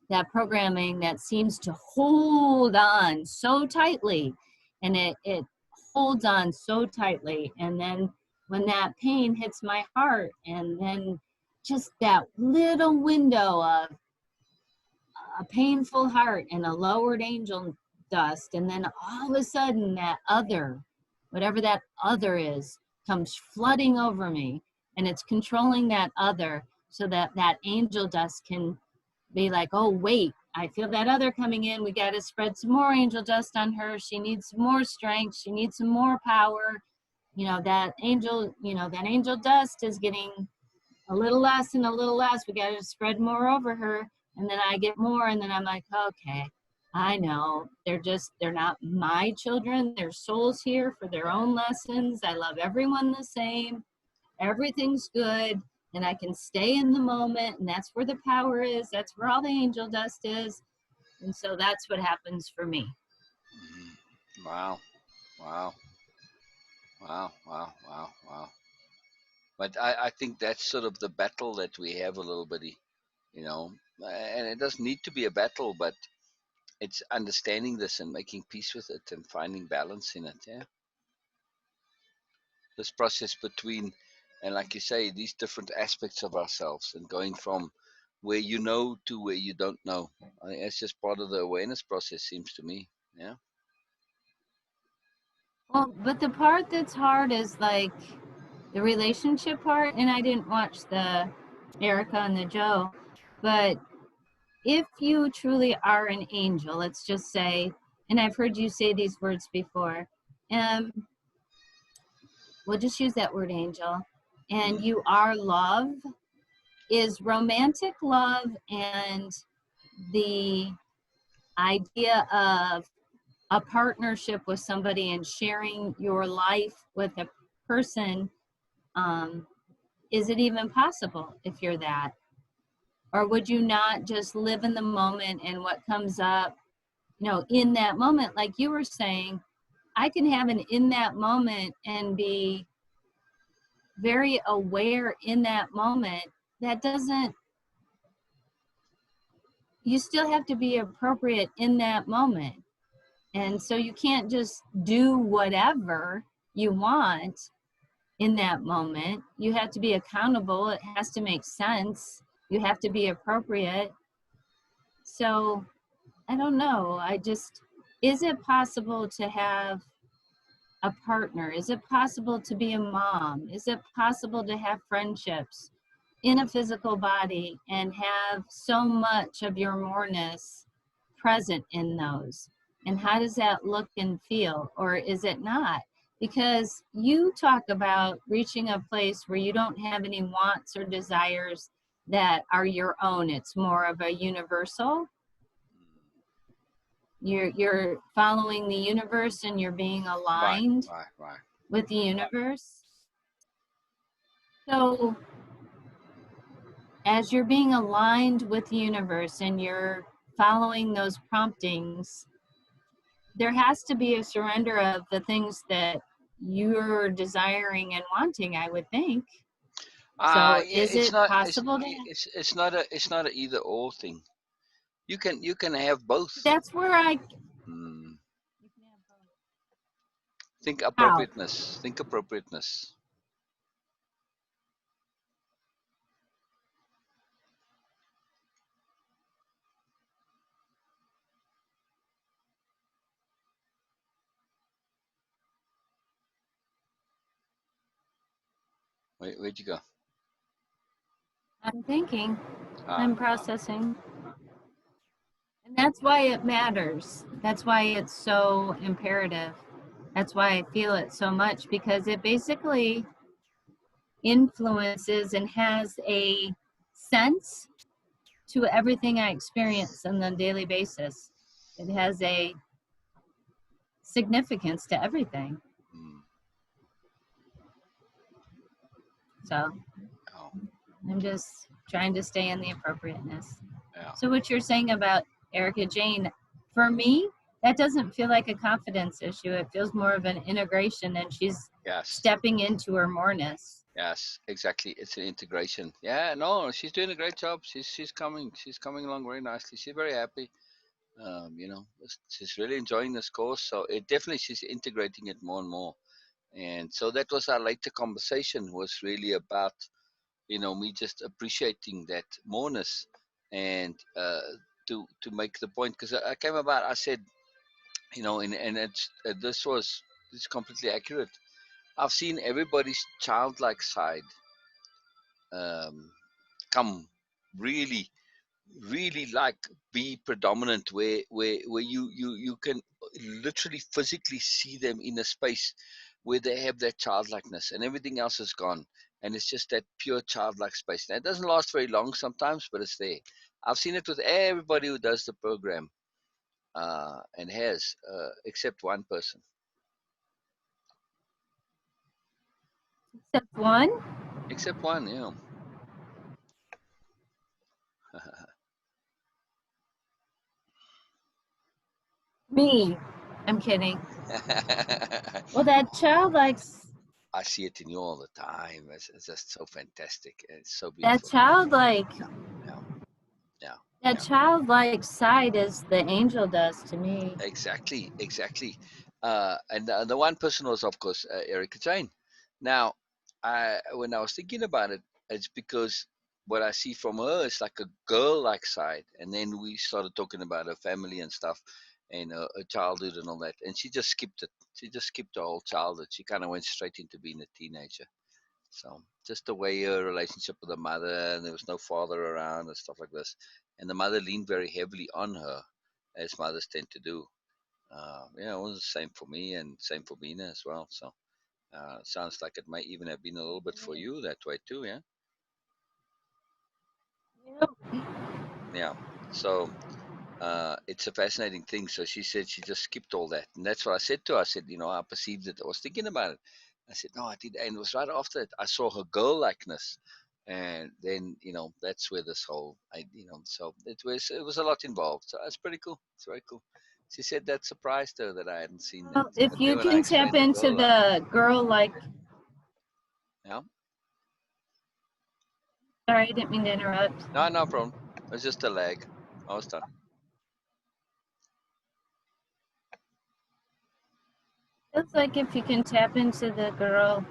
that programming that seems to hold on so tightly, and it holds on so tightly. And then when that pain hits my heart, and then just that little window of a painful heart and a lowered angel dust, and then all of a sudden that other, whatever that other is, comes flooding over me, and it's controlling that other so that that angel dust can be like, oh wait, I feel that other coming in, we got to spread some more angel dust on her, she needs some more strength, she needs some more power. That angel dust is getting a little less and a little less. We got to spread more over her. And then I get more. And then I'm like, okay, I know they're not my children. Their souls here for their own lessons. I love everyone the same. Everything's good. And I can stay in the moment. And that's where the power is. That's where all the angel dust is. And so that's what happens for me. Wow. Wow. Wow. Wow. Wow. Wow. But I think that's sort of the battle that we have a little bit, and it doesn't need to be a battle, but it's understanding this and making peace with it and finding balance in it. Yeah. This process between, and like you say, these different aspects of ourselves and going from where you know to where you don't know. I think that's just part of the awareness process, seems to me. Yeah. Well, but the part that's hard is like the relationship part. And I didn't watch the Erica and the Joe, but if you truly are an angel, let's just say, and I've heard you say these words before, um, we'll just use that word angel, and you are love, is romantic love and the idea of a partnership with somebody and sharing your life with a person, is it even possible if you're that? Or would you not just live in the moment and what comes up, in that moment? Like you were saying, I can have an in that moment and be very aware in that moment. That doesn't, you still have to be appropriate in that moment. And so you can't just do whatever you want in that moment. You have to be accountable. It has to make sense. You have to be appropriate. So I don't know. Is it possible to have a partner? Is it possible to be a mom? Is it possible to have friendships in a physical body and have so much of your moreness present in those? And how does that look and feel? Or is it not? Because you talk about reaching a place where you don't have any wants or desires that are your own. It's more of a universal. You're following the universe and you're being aligned Right. with the universe. So as you're being aligned with the universe and you're following those promptings, there has to be a surrender of the things that you're desiring and wanting, I would think. So Yeah, is it's it not. possible to It's not a either or thing. You can have both. that's where I Hmm. wow. Think appropriateness. Where'd you go? I'm thinking, Ah, I'm processing. And that's why it matters. That's why it's so imperative. That's why I feel it so much because it basically influences and has a sense to everything I experience on a daily basis. It has a significance to everything. mm, So oh, I'm just trying to stay in the appropriateness. yeah. So what you're saying about Erica Jane, for me, that doesn't feel like a confidence issue. It feels more of an integration, and she's Yes. stepping into her moreness. Yes. Exactly. It's an integration. Yeah. No, she's doing a great job. She's coming. She's coming along very nicely. She's very happy. She's really enjoying this course. So it definitely she's integrating it more and more. And so that was our later conversation was really about me just appreciating that moreness and to make the point because I came about I said and it's this is completely accurate. I've seen everybody's childlike side um, come really really like be predominant where you can literally physically see them in a space where they have that childlikeness and everything else is gone and it's just that pure childlike space. Now it doesn't last very long sometimes, but it's there. I've seen it with everybody who does the program and has except one person. Except one, Except one, yeah. me. I'm kidding. Well, that child likes I see it in you all the time. It's just so fantastic. It's so that beautiful. childlike Yeah, yeah, yeah, that yeah. childlike side as the angel does to me. Exactly, exactly. And the one person was, of course, Erica Jane. Now, when I was thinking about it, it's because what I see from her is like a girl-like side, and then we started talking about her family and stuff, and her childhood and all that, and she just skipped it. She just skipped her whole childhood. She kind of went straight into being a teenager. So just the way her relationship with the mother, and there was no father around and stuff like this, and the mother leaned very heavily on her, as mothers tend to do. Yeah, it was the same for me and same for Bina as well. So sounds like it might even have been a little bit for you that way too. Yeah, Yep. yeah. So it's a fascinating thing. So she said she just skipped all that, and that's what I said to her. I said, I perceived it. I was thinking about it. I said, no, I did, and it was right after it. I saw her girl likeness, and then that's where this whole, so it was a lot involved. So it's pretty cool. It's very cool. She said that surprised her that I hadn't seen that. Well, if But then you when I can tap explained the into girl like, the girl like, yeah, sorry, I didn't mean to interrupt. no, no problem. It was just a lag. I was done. It's like if you can tap into the girl,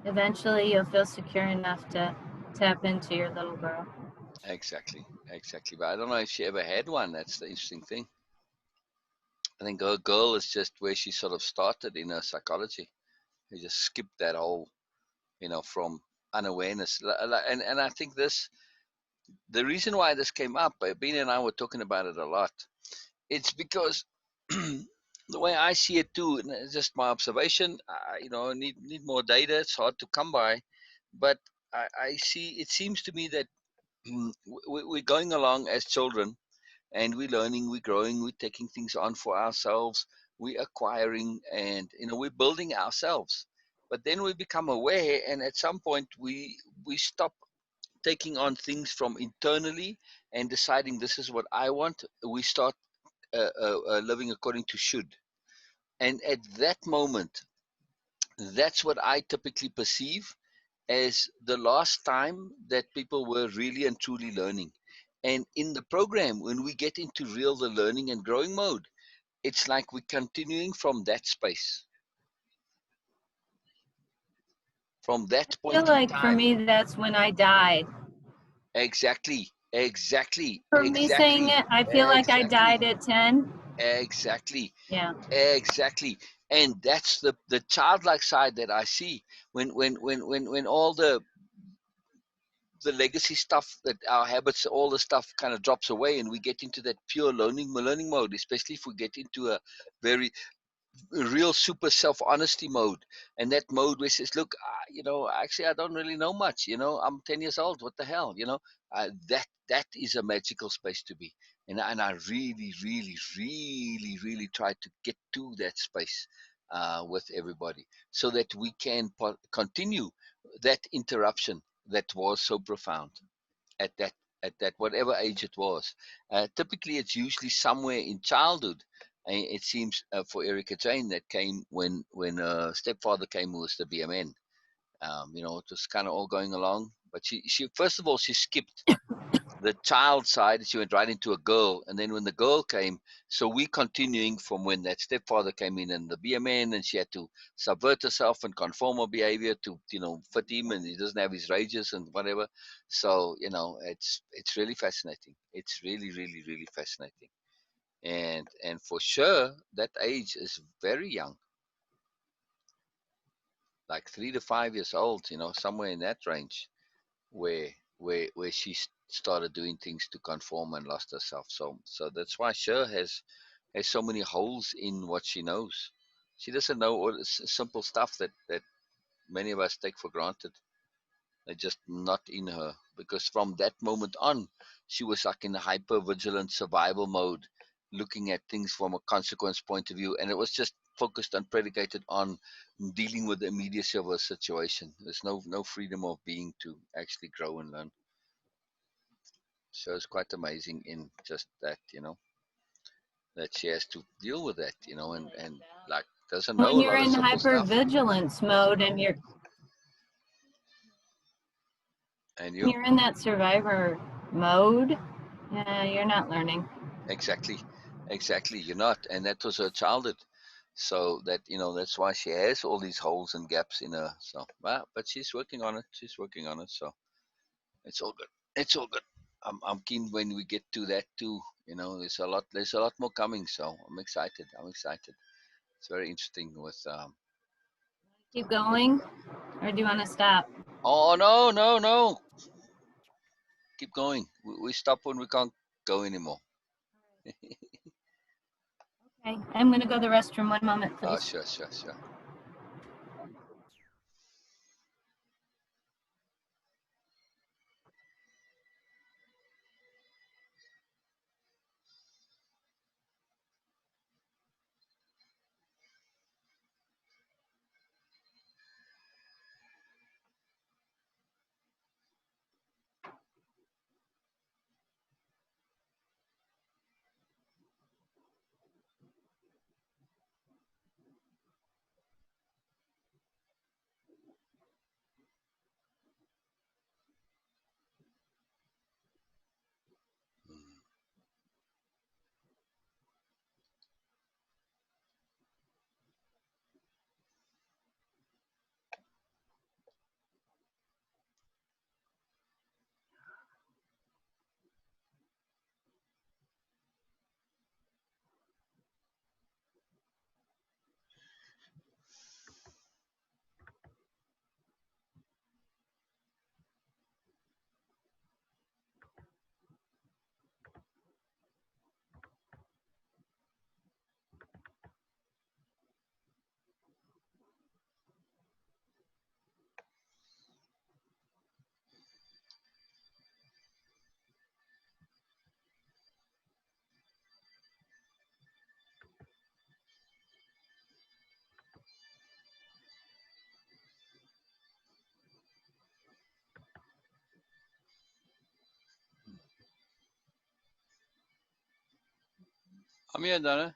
eventually you'll feel secure enough to tap into your little girl. Exactly, exactly. But I don't know if she ever had one. That's the interesting thing. I think her girl is just where she sort of started in her psychology. He just skipped that whole, from unawareness. And I think the reason why this came up, Bina and I were talking about it a lot. It's because the way I see it too, and it's just my observation. Need more data. It's hard to come by, but I see. It seems to me that we're going along as children and we're learning, we're growing, we're taking things on for ourselves, we're acquiring, and we're building ourselves. But then we become aware, and at some point we stop taking on things from internally and deciding this is what I want. We start living according to should, and at that moment, that's what I typically perceive as the last time that people were really and truly learning. And in the program, when we get into real the learning and growing mode, it's like we're continuing from that space, from that I feel point in like for time. me, that's when I died. Exactly, exactly, For me saying exactly, it, I feel like I exactly, died at 10. exactly, Yeah. exactly. And that's the childlike side that I see when all the legacy stuff, that our habits, all the stuff kind of drops away, and we get into that pure learning mode, especially if we get into a very real super self honesty mode, and that mode where says, look, actually I don't really know much, I'm 10 years old, what the hell, that is a magical space to be. And I really really really really try to get to that space with everybody, so that we can continue that interruption that was so profound at that whatever age it was. Typically, it's usually somewhere in childhood. It seems for Erica Jane, that came when stepfather came, who was the BMN. It was kind of all going along, but she first of all she skipped the child side. She went right into a girl, and then when the girl came, so we continuing from when that stepfather came in and the BMN, and she had to subvert herself and conform her behavior to fit him, and he doesn't have his rages and whatever. So it's really fascinating. It's really really really fascinating, and for sure that age is very young, like 3 to 5 years old, somewhere in that range, where she started doing things to conform and lost herself. So that's why Cher has so many holes in what she knows. She doesn't know all this simple stuff that many of us take for granted. They're just not in her, because from that moment on, she was like in a hyper vigilant survival mode, looking at things from a consequence point of view, and it was just focused and predicated on dealing with the immediacy of a situation. There's no freedom of being to actually grow and learn. So it's quite amazing in just that, that she has to deal with that, and like doesn't When know a you're lot of in simple stuff. hypervigilance mode and And you you're in that survivor mode, you're not learning. exactly, exactly, you're not. And that was her childhood. So that that's why she has all these holes and gaps in her. So but she's working on it. She's working on it. So it's all good. It's all good. I'm keen when we get to that too. There's a lot more coming. So I'm excited. I'm excited. It's very interesting with Keep with going, or do you want to stop? oh no no no, keep going. We stop when we can't go anymore. Okay, I'm going to go to the restroom. One moment, Oh, please. sure, sure, sure. Mm. I'm here, Donna.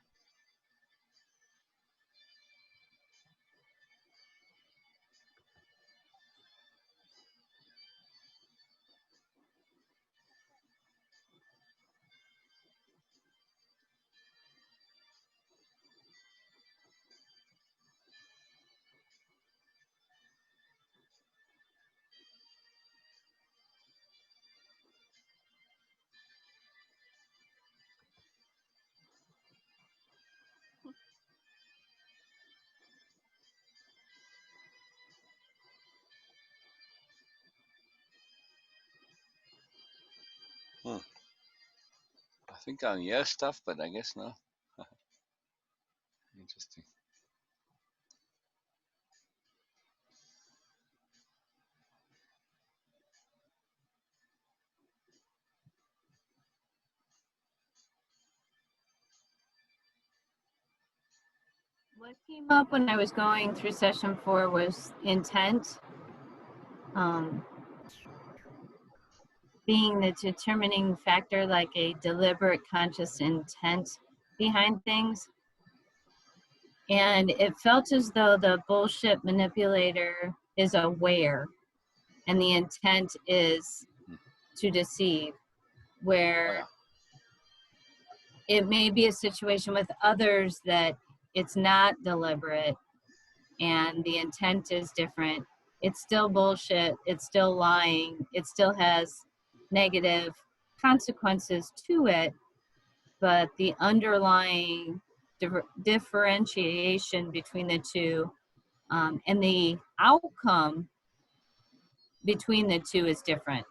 Hmm. I think I hear stuff, but I guess no. Interesting. What came up when I was going through session 4 was intent, being the determining factor, like a deliberate, conscious intent behind things. And it felt as though the bullshit manipulator is aware and the intent is to deceive, Oh where yeah. it may be a situation with others that it's not deliberate and the intent is different. It's still bullshit, it's still lying, it still has negative consequences to it, but the underlying differentiation between the two, and the outcome between the two is different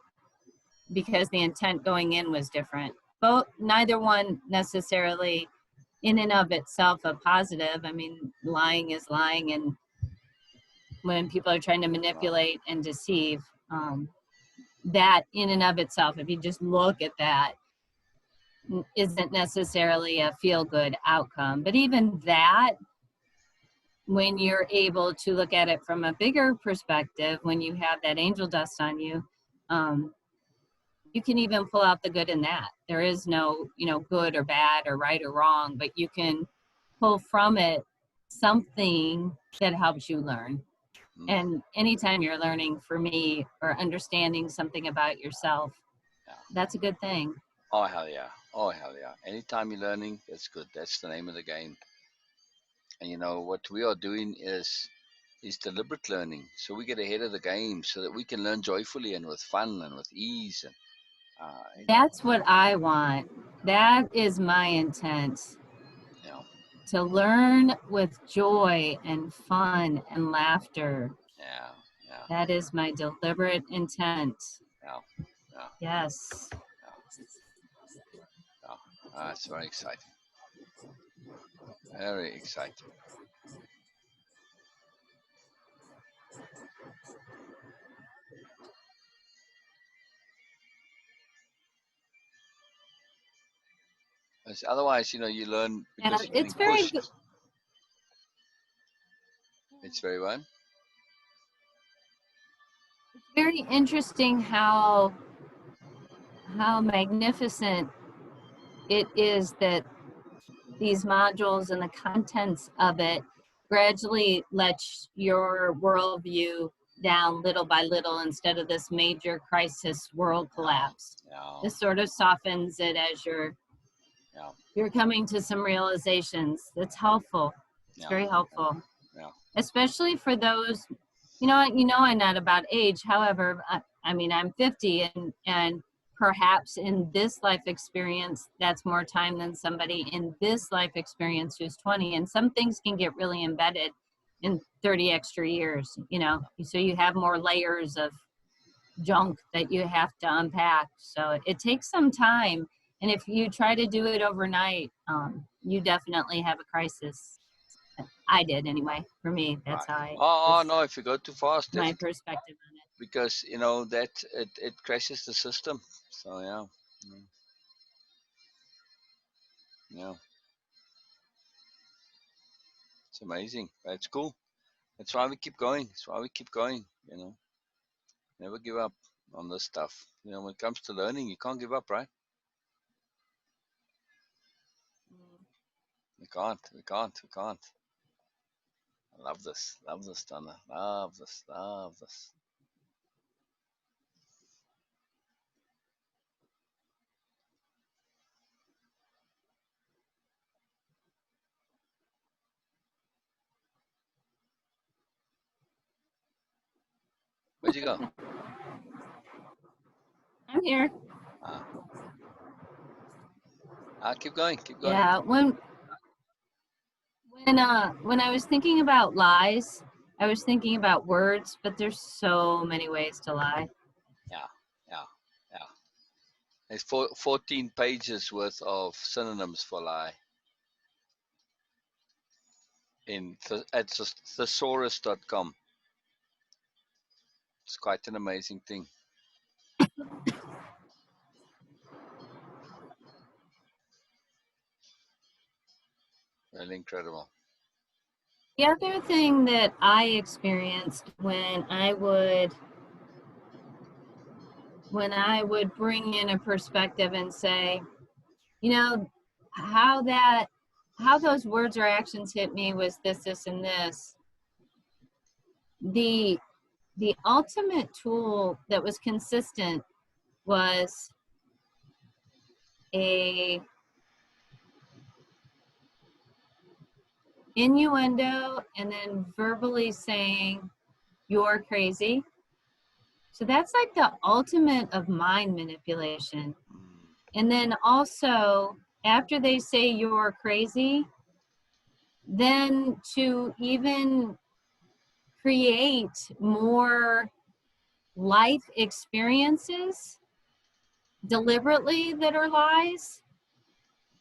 because the intent going in was different. Both, neither one necessarily in and of itself a positive. I mean, lying is lying, and when people are trying to manipulate and deceive, that in and of itself, if you just look at that, isn't necessarily a feel-good outcome. But even that, when you're able to look at it from a bigger perspective, when you have that angel dust on you, you can even pull out the good in that. There is no, good or bad or right or wrong, but you can pull from it something that helps you learn. Mm. And anytime you're learning, for me, or understanding something about yourself, Yeah. that's a good thing. Oh hell yeah. Oh hell yeah. Anytime you're learning, that's good. That's the name of the game. And what we are doing is deliberate learning. So we get ahead of the game so that we can learn joyfully and with fun and with ease and That's what I want. That is my intent. you know, To learn with joy and fun and laughter. yeah, yeah, That is my deliberate intent. yeah, yeah, Yes. yeah, yeah. It's very exciting. Very exciting. Because otherwise, you learn And because you're it's getting very pushed. It's very well. very interesting how magnificent it is that these modules and the contents of it gradually let your worldview down little by little instead of this major crisis world Yeah, collapse. yeah, This sort of softens it as yeah, you're coming to some realizations. That's helpful. It's yeah, very helpful, yeah, especially for those. I'm not about age. However, I mean, I'm 50, and perhaps in this life experience, that's more time than somebody in this life experience who's 20. And some things can get really embedded in 30 extra years. So you have more layers of junk that you have to unpack. So it takes some time. And if you try to do it overnight, you definitely have a crisis. I did anyway. For me, that's right. how I Oh, was no, if you go too fast, my definitely. perspective on it. Because, that it crashes the system. So, yeah. Mm, yeah. It's amazing. It's cool. That's why we keep going. That's why we keep going. Never give up on this stuff. When it comes to learning, you can't give up, right? We can't. We can't. We can't. I love this. Love this, Donna. Love this. Love this. Where'd you go? I'm here. Ah, keep going. Keep going. Yeah, when I was thinking about lies, I was thinking about words, but there's so many ways to lie. Yeah. Yeah. Yeah. It's 14 pages worth of synonyms for lie at thesaurus.com. It's quite an amazing thing. Really incredible. The other thing that I experienced when I would bring in a perspective and say, you know, how those words or actions hit me was this, and this. The ultimate tool that was consistent was a innuendo and then verbally saying, you're crazy. So that's like the ultimate of mind manipulation. And then also, after they say you're crazy, then to even create more life experiences deliberately that are lies,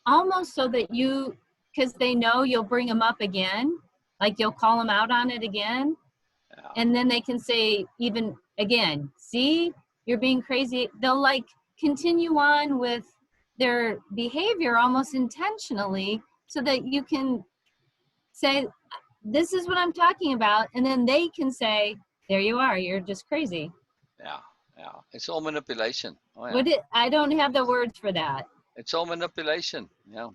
almost so that you, because they know you'll bring them up again, like you'll call them out on it again. Yeah. And then they can say even again, see, you're being crazy. They'll like continue on with their behavior almost intentionally so that you can say, this is what I'm talking about. And then they can say, there you are, you're just crazy. Yeah, yeah. It's all manipulation. Oh, yeah. I don't have the words for that. It's all manipulation. Yeah.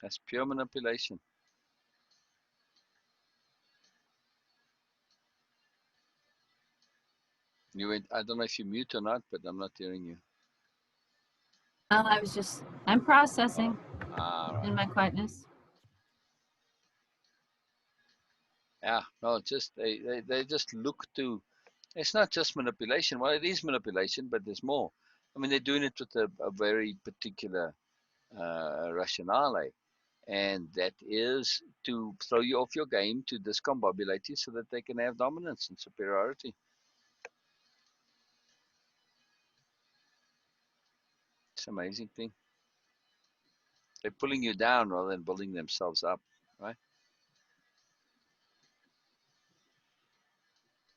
That's pure manipulation. I don't know if you mute or not, but I'm not hearing you. I'm processing in my quietness. Yeah, no, just they just look to, it's not just manipulation. Well, it is manipulation, but there's more. I mean, they're doing it with a very particular rationale, and that is to throw you off your game, to discombobulate you so that they can have dominance and superiority. It's an amazing thing. They're pulling you down rather than building themselves up, right?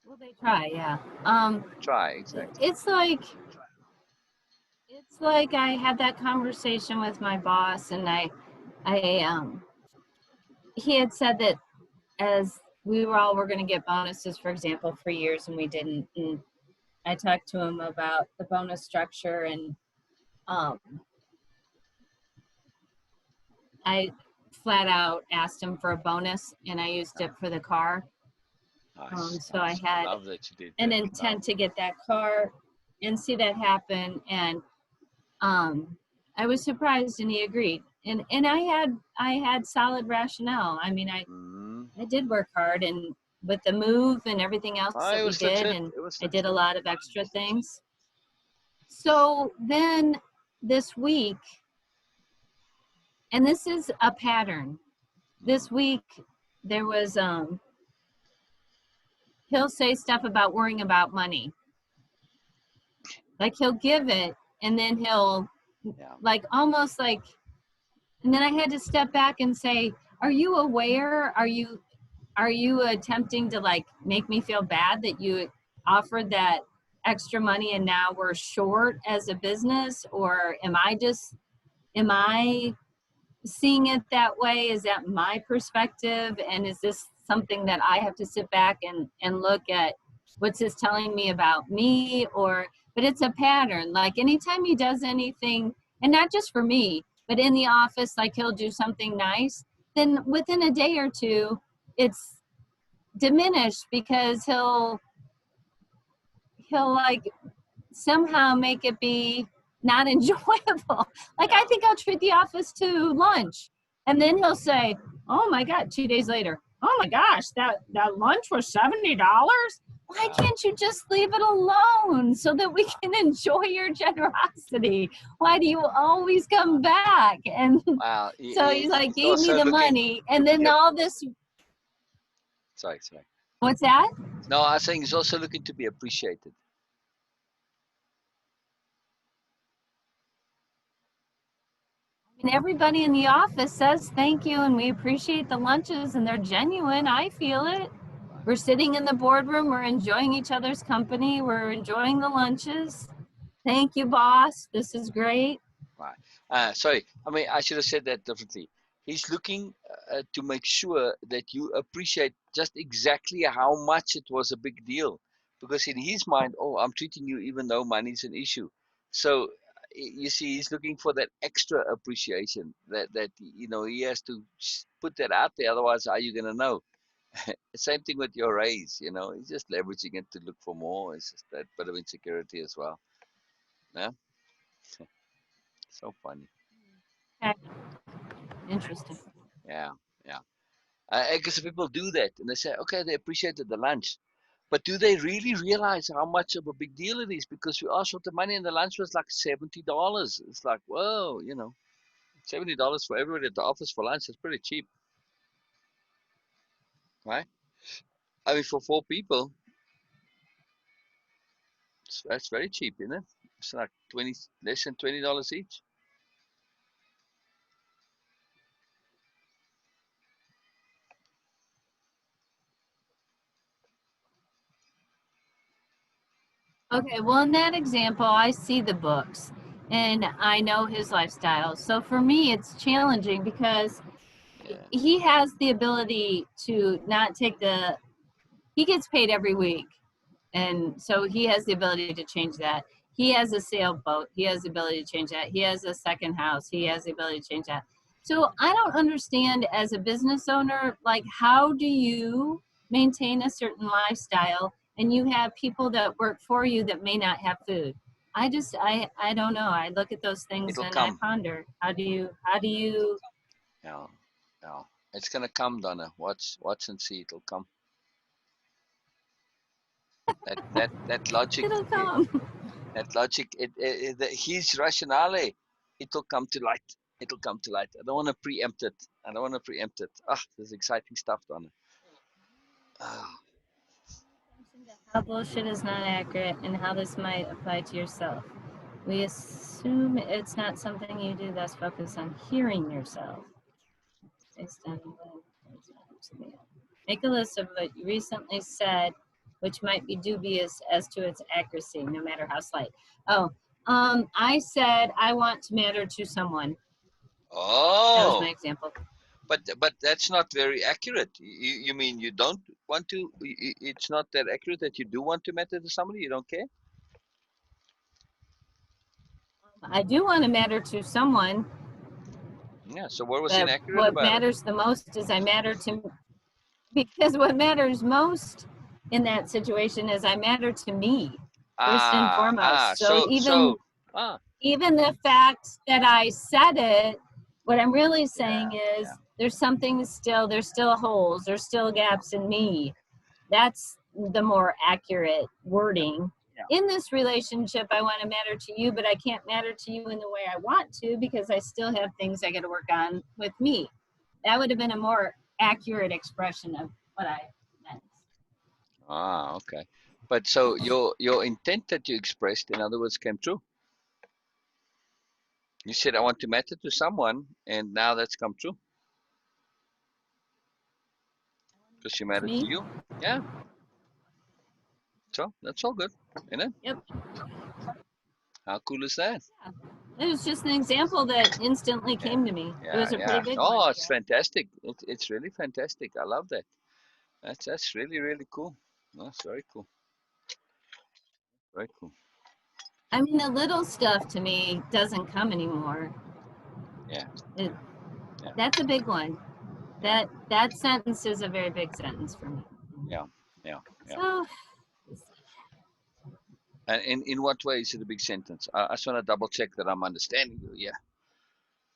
Well, they try, yeah. Try, exactly. It's like I had that conversation with my boss, and he had said that as we were going to get bonuses, for example, for years, and we didn't. And I talked to him about the bonus structure, and I flat out asked him for a bonus, and I used it for the car. Nice, so I had an intent to get that car and see that happen, and I was surprised, and he agreed. And I had solid rationale. I mean, I did work hard, and with the move and everything else that we did, and I did a lot of extra things. So then this week, and this is a pattern, this week there was he'll say stuff about worrying about money. Like he'll give it, and then he'll like almost like, and then I had to step back and say, are you aware? Are you attempting to like make me feel bad that you offered that extra money and now we're short as a business? Or am I seeing it that way? Is that my perspective? And is this something that I have to sit back and look at? What's this telling me about me? But it's a pattern. Like anytime he does anything, and not just for me, but in the office, like he'll do something nice, then within a day or two, it's diminished because he'll like somehow make it be not enjoyable. Like I think I'll treat the office to lunch, and then he'll say, oh my God, 2 days later, oh my gosh, that lunch was $70. Why can't you just leave it alone so that we can enjoy your generosity? Why do you always come back? And so he's like, gave me the money, and then all this. Sorry. What's that? No, I was saying he's also looking to be appreciated. And everybody in the office says thank you and we appreciate the lunches and they're genuine. I feel it. We're sitting in the boardroom, we're enjoying each other's company, we're enjoying the lunches. Thank you, boss. This is great. Right. Sorry. I mean, I should have said that differently. He's looking to make sure that you appreciate just exactly how much it was a big deal. Because in his mind, oh, I'm treating you even though money's an issue. So you see, he's looking for that extra appreciation that he has to put that out there. Otherwise, how are you going to know? Same thing with your raise. He's just leveraging it to look for more. It's just that bit of insecurity as well. Yeah, so funny. Okay. Interesting. Yeah, yeah. Because people do that and they say, okay, they appreciated the lunch, but do they really realize how much of a big deal it is? Because we asked for the money and the lunch was like $70. It's like, whoa, $70 for everybody at the office for lunch is pretty cheap, right? I mean, for 4 people, that's very cheap, isn't it? It's like less than $20 each. Okay, well, in that example, I see the books and I know his lifestyle. So for me, it's challenging because Yeah. he has the ability to not take he gets paid every week. And so he has the ability to change that. He has a sailboat. He has the ability to change that. He has a second house. He has the ability to change that. So I don't understand as a business owner, like, how do you maintain a certain lifestyle and you have people that work for you that may not have food? I don't know. I look at those things It'll and I come. ponder, how do you Yeah. Yeah. It's gonna come, Donna. Watch and see. It'll come. That logic. it'll come. That logic, his rationale, it'll come to light. It'll come to light. I don't want to preempt it. I don't want to preempt it. There's exciting stuff, Donna. Ah, How bullshit is not accurate and how this might apply to yourself. We assume it's not something you do, thus focus on hearing yourself. Based on make a list of what you recently said, which might be dubious as to its accuracy, no matter how slight. Oh, I said I want to matter to someone. That was my oh, example. but that's not very accurate. You mean you don't want to? It's not that accurate that you do want to matter to somebody. You don't care. I do want to matter to someone, Yeah. So what was but inaccurate what about it? matters the most is I matter to, because what matters most in that situation is I matter to me first and foremost. So So ah, even the fact that I said it, what I'm really yeah, saying yeah, is there's still holes, there's still gaps in me. That's the more accurate yeah, wording. yeah. In this relationship, I want to matter to you, but I can't matter to you in the way I want to because I still have things I got to work on with me. That would have been a more accurate expression of what I meant. Okay. But so your intent that you expressed, in other words, came true. You said I want to matter to someone, and now that's come true because you It's matter to me. you. Yeah. So that's all good, isn't it? Yep. How cool is that? It was just an example that instantly Yeah, came to me. It yeah, was a pretty yeah. big one. Oh, it's fantastic. It's really fantastic. I love that. That's really really cool. That's very cool. Very cool. I mean, the little stuff to me doesn't come anymore. Yeah, It, yeah, that's a big one. yeah, That sentence is a very big sentence for me. yeah, yeah, yeah. So And in what way is it a big sentence? I just want to double check that I'm understanding you. Yeah,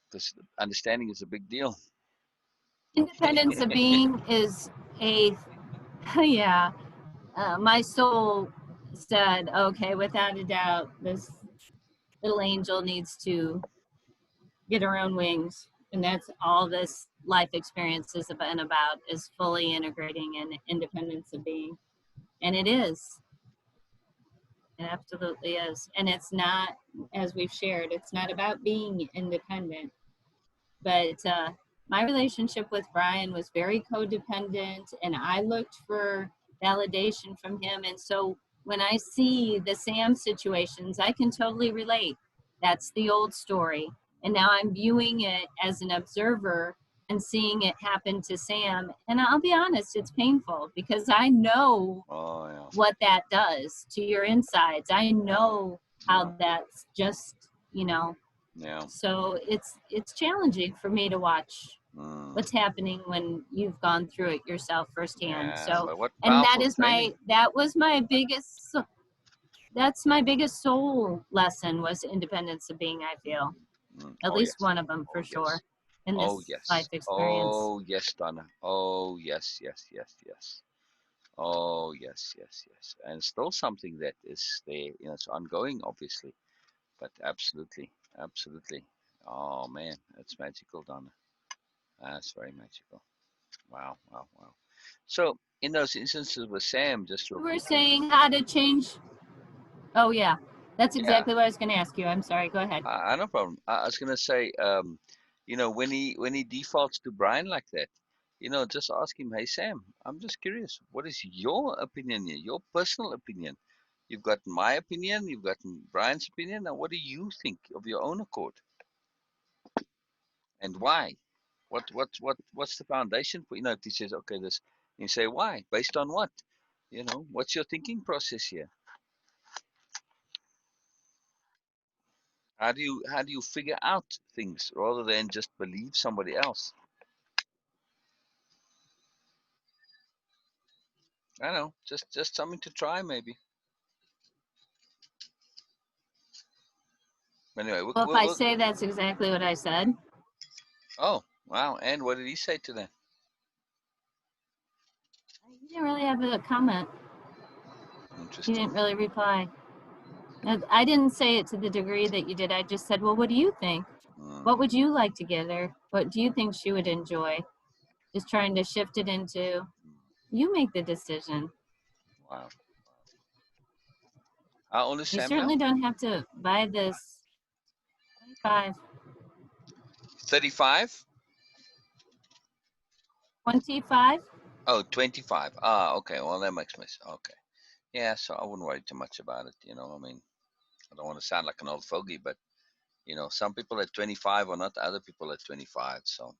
because understanding is a big deal. independence of being is a yeah. My soul said, okay, without a doubt, this little angel needs to get her own wings, and that's all this life experience has been about, is fully integrating an independence of being. And it is. It absolutely is. And it's not, as we've shared, it's not about being independent. But my relationship with Brian was very codependent, and I looked for validation from him. And so when I see the Sam situations, I can totally relate. That's the old story. And now I'm viewing it as an observer and seeing it happen to Sam. And I'll be honest, it's painful because I know what that does to your insides. I know how that's just, so it's challenging for me to watch what's happening when you've gone through it yourself firsthand. So, and that was my biggest, that's my biggest soul lesson, was independence of being, I feel. At least one of them for sure in this life experience. Oh yes, Donna. Oh yes, yes, yes, yes. Oh yes, yes, yes. And still something that is there, it's ongoing, obviously, but absolutely, absolutely. Oh man, that's magical, Donna. That's very magical. Wow, wow, wow. So in those instances with Sam, just real You were quick. saying how to change. Oh, yeah. That's Yeah, exactly what I was going to ask you. I'm sorry. Go ahead. no problem. I was gonna say, when he defaults to Brian like that, just ask him, hey Sam, I'm just curious, what is your opinion here, your personal opinion? You've got my opinion, you've got Brian's opinion. Now, what do you think of your own accord, and why? What's the foundation for? If he says, okay, this, you say why, based on what? What's your thinking process here? How do you figure out things rather than just believe somebody else? I know, just something to try, maybe. Anyway, Well, if I say that's exactly what I said. Oh, wow. And what did he say to that? He didn't really have a comment. He didn't really reply. I didn't say it to the degree that you did. I just said, well, what do you think? What would you like to get her? What do you think she would enjoy? Just trying to shift it into, you make the decision. Wow. How old is You Sam now? certainly don't have to buy this. 25. 35? 25? Oh, 25. Okay. Well, that makes sense. Okay. Yeah, so I wouldn't worry too much about it. I mean, I don't want to sound like an old fogey, but, some people at 25 are not other people at 25. So,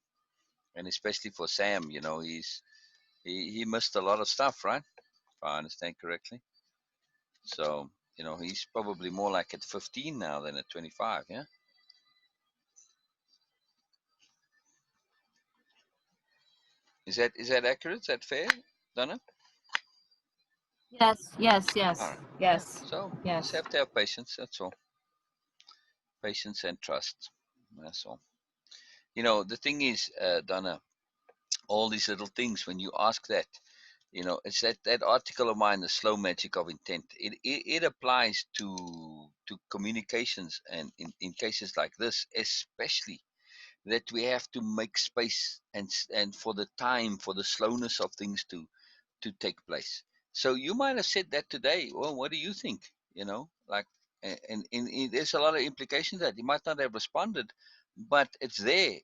and especially for Sam, he missed a lot of stuff, right? If I understand correctly. So, he's probably more like at 15 now than at 25. Yeah. Is that accurate? Is that fair, Donna? Yes, yes, All yes, right. Yeah. yes, So just yes. have to have patience. That's all. Patience and trust. That's all. The thing is, Donna, all these little things, when you ask that, it's that article of mine, The Slow Magic of Intent. It applies to communications, and in cases like this, especially, that we have to make space and for the time, for the slowness of things to take place. So you might have said that today. Well, what do you think? Like, and there's a lot of implications that you might not have responded, but it's there.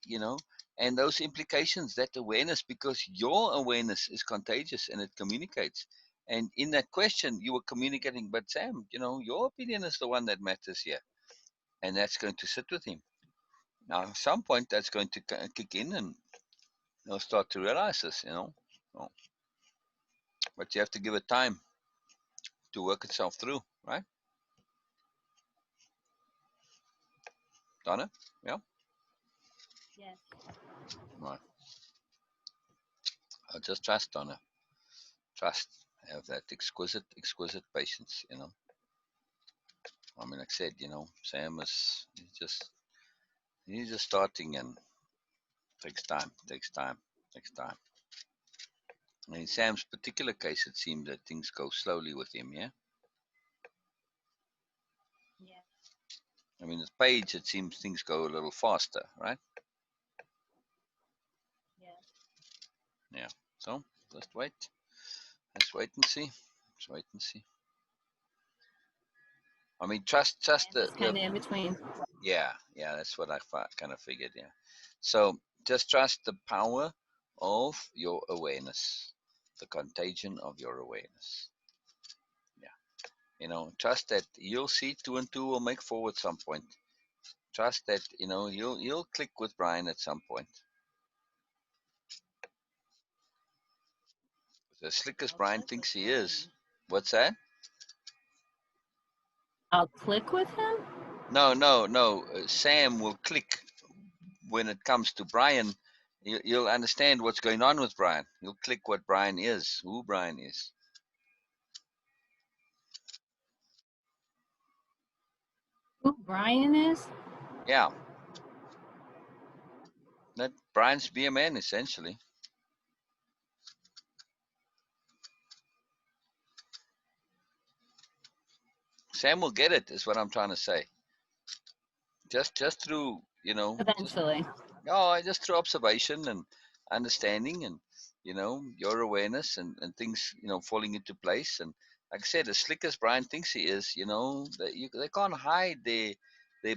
And those implications, that awareness, because your awareness is contagious and it communicates. And in that question, you were communicating, but Sam, your opinion is the one that matters here, and that's going to sit with him. Now, at some point, that's going to kick in, and he'll start to realize this. So, but you have to give it time to work itself through, right, Donna? Yeah. Yes. Right. I'll just trust, Donna. Trust. Have that exquisite, exquisite patience. I mean, like I said, Sam is he's just starting, and takes time, takes time, takes time. And in Sam's particular case, it seems that things go slowly with him. Yeah. Yeah. I mean, with Paige, it seems things go a little faster, right? Yeah. Yeah. So just wait. Let's wait and see. Let's wait and see. I mean, trust It's kind of in between. yeah, that's what I kind of figured. Yeah. So just trust the power of your awareness, the contagion of your awareness. Yeah. Trust that you'll see two and two will make four at some point. Trust that you'll click with Brian at some point. As slick as Brian thinks he is. What's that? I'll click with him? No, no, no. Sam will click when it comes to Brian. You'll understand what's going on with Brian. You'll click what Brian is, who Brian is. Who Brian is? Yeah. That Brian's be a man, essentially. Sam will get it, is what I'm trying to say. Just through, Eventually. just through observation and understanding and, your awareness and things, falling into place. And like I said, as slick as Brian thinks he is, they can't hide their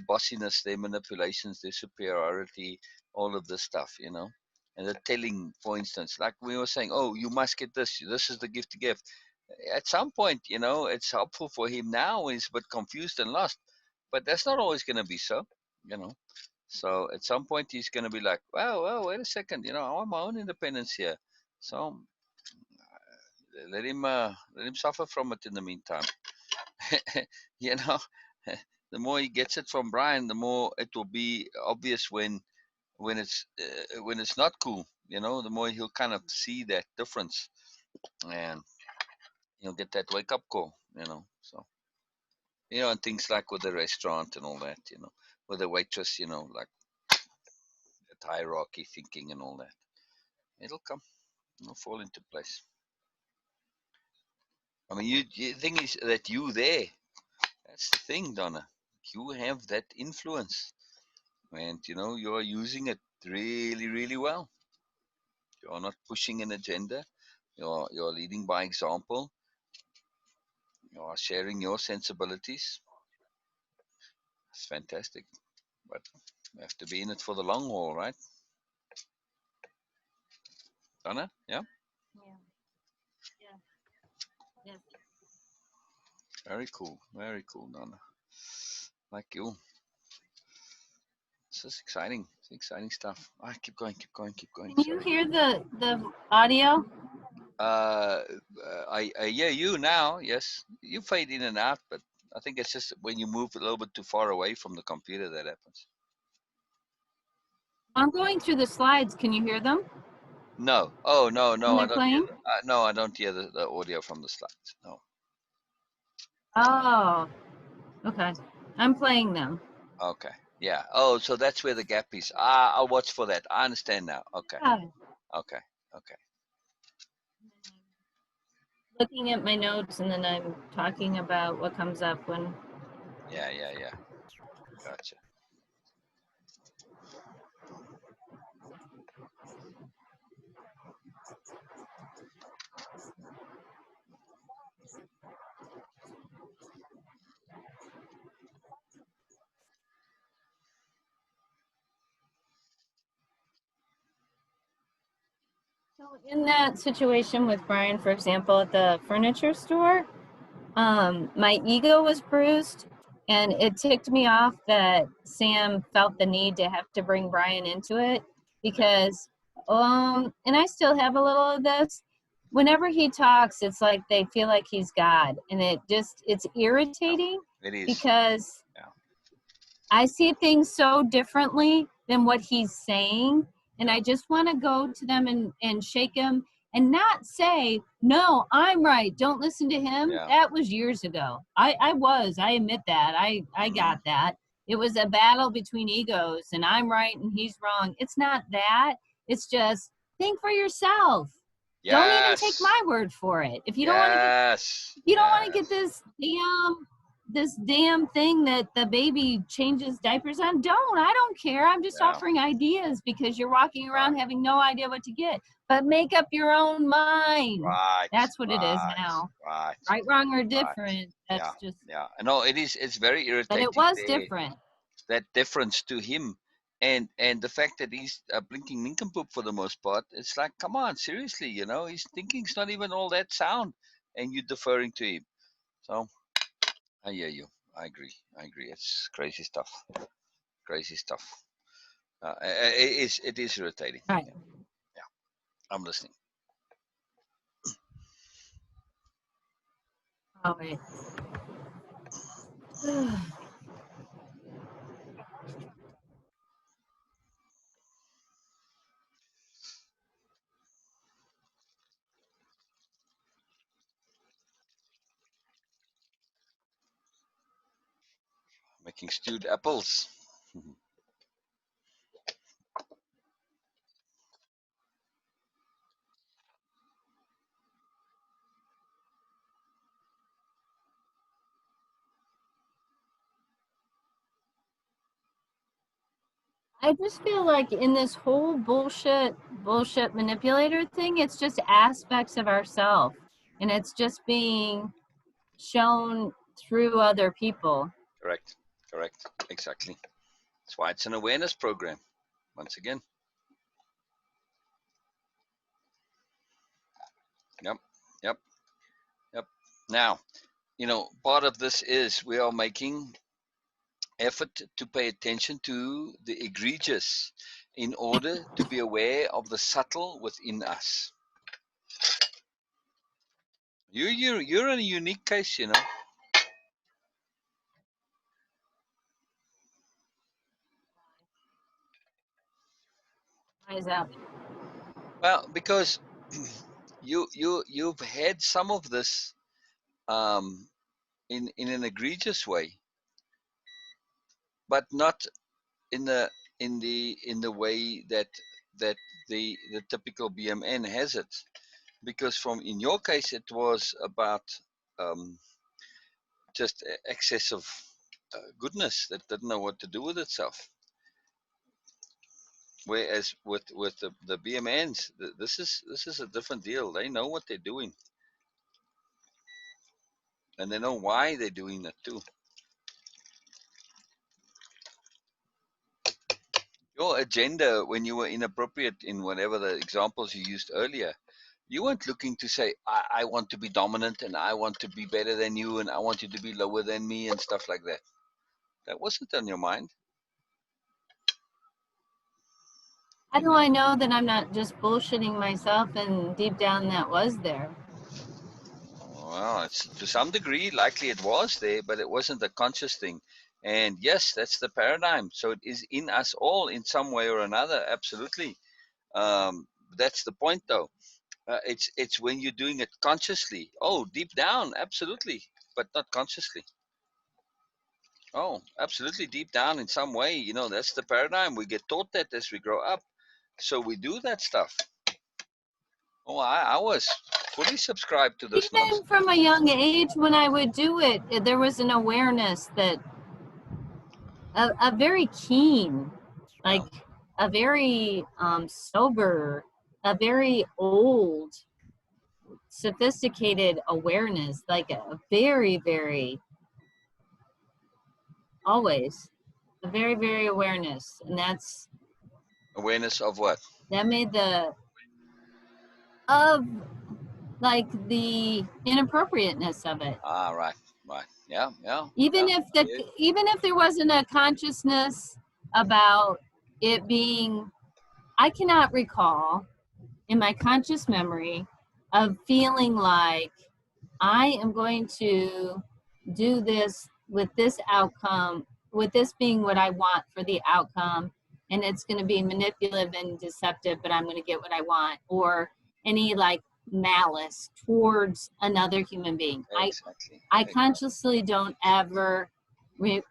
bossiness, their manipulations, their superiority, all of this stuff, And the telling, for instance, like we were saying, oh, you must get this. This is the gift to give. At some point, it's helpful for him now when he's a bit confused and lost. But that's not always going to be so, you know. So at some point he's going to be like, well, wait a second, I want my own independence here. So let him suffer from it in the meantime. you know, the more he gets it from Brian, the more it will be obvious when it's not cool. The more he'll kind of see that difference, and he'll get that wake up call. So and things like with the restaurant and all that. With the waitress, like that hierarchy thinking and all that. It'll come. It'll fall into place. I mean, the thing is that you there. That's the thing, Donna. You have that influence, and you are using it really, really well. You are not pushing an agenda. You're leading by example. You are sharing your sensibilities. It's fantastic, but you have to be in it for the long haul, right, Donna? Yeah. Yeah. Yeah. Yes. Very cool, Donna. Like you. This is exciting. It's exciting stuff. Keep going, keep going, keep going. Can you Sorry. hear the audio? Uh, I hear you now. Yes, you fade in and out, but I think it's just when you move a little bit too far away from the computer that happens. I'm going through the slides. Can you hear them No. Oh no, when no, I they're don't hear. playing? No, I don't hear the audio from the slides. No. Oh, okay. I'm playing them. Okay. Yeah. Oh, so that's where the gap is. I'll watch for that. I understand now. Okay. Yeah. Okay. Okay. Looking at my notes and then I'm talking about what comes up when. Yeah. Yeah. Yeah. Gotcha. So in that situation with Brian, for example, at the furniture store, my ego was bruised, and it ticked me off that Sam felt the need to have to bring Brian into it because, and I still have a little of this. Whenever he talks, it's like they feel like he's God, and it's irritating It is. because Yeah. I see things so differently than what he's saying. And I just want to go to them and shake him and not say, no, I'm right. Don't listen to him. Yeah. That was years ago. I admit that. I got that. It was a battle between egos and I'm right and he's wrong. It's not that. It's just think for yourself. Don't even take Yes. my word for it. If you don't want to get, Yes. you don't want to Yes. get this damn this damn thing that the baby changes diapers on. I don't care. I'm just offering ideas because you're walking around having no idea what to get. But make up your own mind. Right. That's what it is now. Right, wrong, or different. That's just. Yeah. No, it's very irritating. But it was different. That difference to him, and the fact that he's a blinking nincompoop for the most part. It's like, come on, seriously, his thinking's not even all that sound, and you're deferring to him. So I hear you. I agree. It's crazy stuff. Crazy stuff. It is irritating. Right. Yeah. I'm listening. Oh wait. Making stewed apples. I just feel like in this whole bullshit manipulator thing, it's just aspects of ourselves, and it's just being shown through other people. Correct. Exactly. That's why it's an awareness program. Once again. Yep. Now, part of this is we are making effort to pay attention to the egregious in order to be aware of the subtle within us. You're in a unique case, Why is that? Well, because you've had some of this in an egregious way, but not in the way that the typical BMN has it. Because in your case it was about um, just excessive goodness that didn't know what to do with itself. Whereas with the BMNs, this is a different deal. They know what they're doing, and they know why they're doing it too. Your agenda, when you were inappropriate in whatever the examples you used earlier, you weren't looking to say, I want to be dominant and I want to be better than you and I want you to be lower than me and stuff like that. That wasn't on your mind. How do I know that I'm not just bullshitting myself and deep down that was there? Well, it's to some degree likely it was there, but it wasn't a conscious thing. And yes, that's the paradigm. So it is in us all in some way or another. Absolutely. That's the point, though. It's when you're doing it consciously. Oh, deep down, absolutely, but not consciously. Oh, absolutely, deep down in some way. That's the paradigm. We get taught that as we grow up, so we do that stuff. Oh, I was fully subscribed to this Even nonsense. from a young age, when I would do it, there was an awareness that a very keen, like a very sober, a very old, sophisticated awareness, like a very, very, always a very, very awareness. And that's Awareness of what? that made of like the inappropriateness of it. Right. Yeah. Even if there wasn't a consciousness about it being, I cannot recall in my conscious memory of feeling like I am going to do this with this outcome, with this being what I want for the outcome, and it's going to be manipulative and deceptive, but I'm going to get what I want, or any like malice towards another human being. Exactly. I consciously don't ever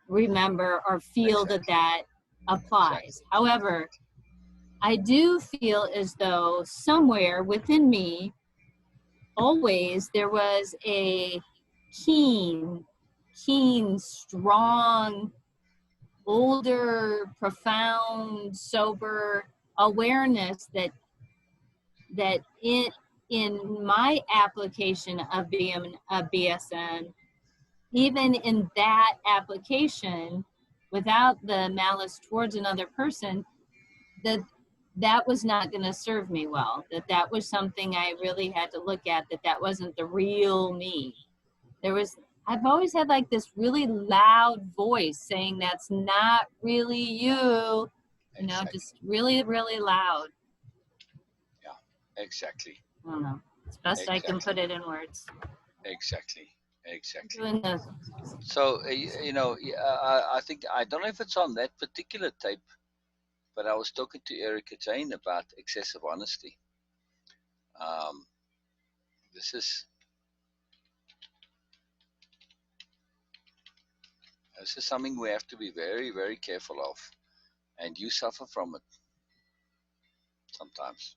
remember or feel that applies. Exactly. However, I do feel as though somewhere within me, always there was a keen keen, strong, older, profound, sober awareness that in my application of being a BSN, even in that application, without the malice towards another person, that was not going to serve me well. That was something I really had to look at. That wasn't the real me. I've always had like this really loud voice saying that's not really you. You know, just really, really loud. Yeah, exactly. I don't know. It's best I can put it in words. Exactly. Doing the So I think I don't know if it's on that particular tape, but I was talking to Erica Jane about excessive honesty. Um, this is something we have to be very, very careful of, and you suffer from it sometimes.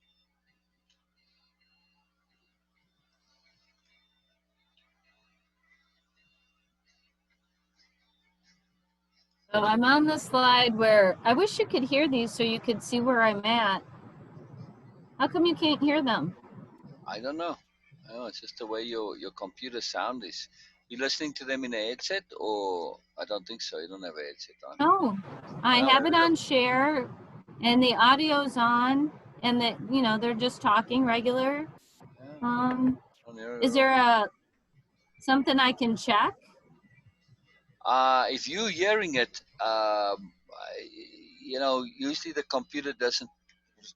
So I'm on the slide where I wish you could hear these so you could see where I'm at. How come you can't hear them? I don't know. Oh, it's just the way your computer sound is. You listening to them in a headset, or I don't think so. You don't have a headset on. No, I Oh, have it on share, and the audio's on, and they're just talking regular. Yeah, Is there something I can check? if you're hearing it, usually the computer doesn't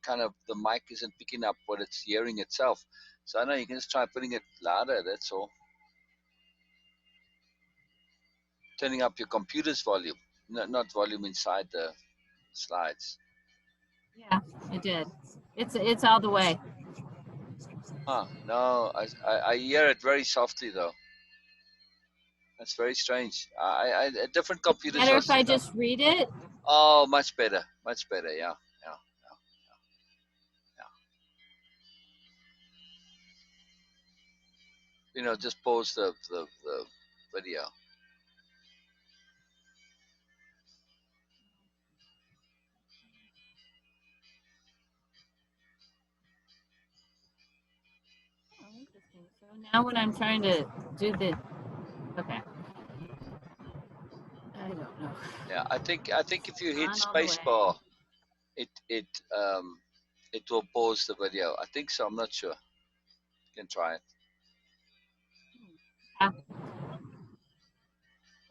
kind of the mic isn't picking up what it's hearing itself. So I know you can just try putting it louder. That's all. Turning up your computer's volume, not volume inside the slides. Yeah, it did. It's all the way. No, I hear it very softly though. That's very strange. Different computers Better are. if I just read it? Oh, much better, much better. Yeah. Just pause the video. Oh, interesting. So now when I'm trying to do the, okay. I don't know. Yeah, I think if you hit On all the way. spacebar, it will pause the video. I think so. I'm not sure. You can try it.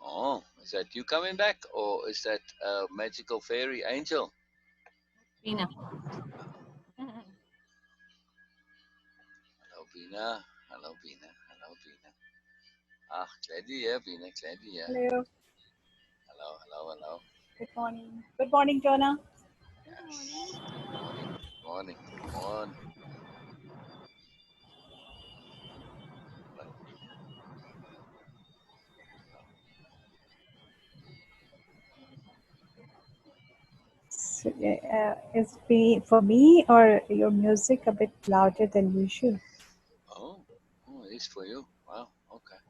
Oh, is that you coming back, or is that magical fairy angel? Bina. Hello, Bina. Hello, Bina. Hello, Bina. Ah, glad you're here, Bina. Glad you're here. Hello. Hello, hello, hello. Good morning. Good morning, Donna. Yes. Good morning. Good morning. Good morning. So, is for me or your music a bit louder than usual? Oh, it is for you. Wow. Okay.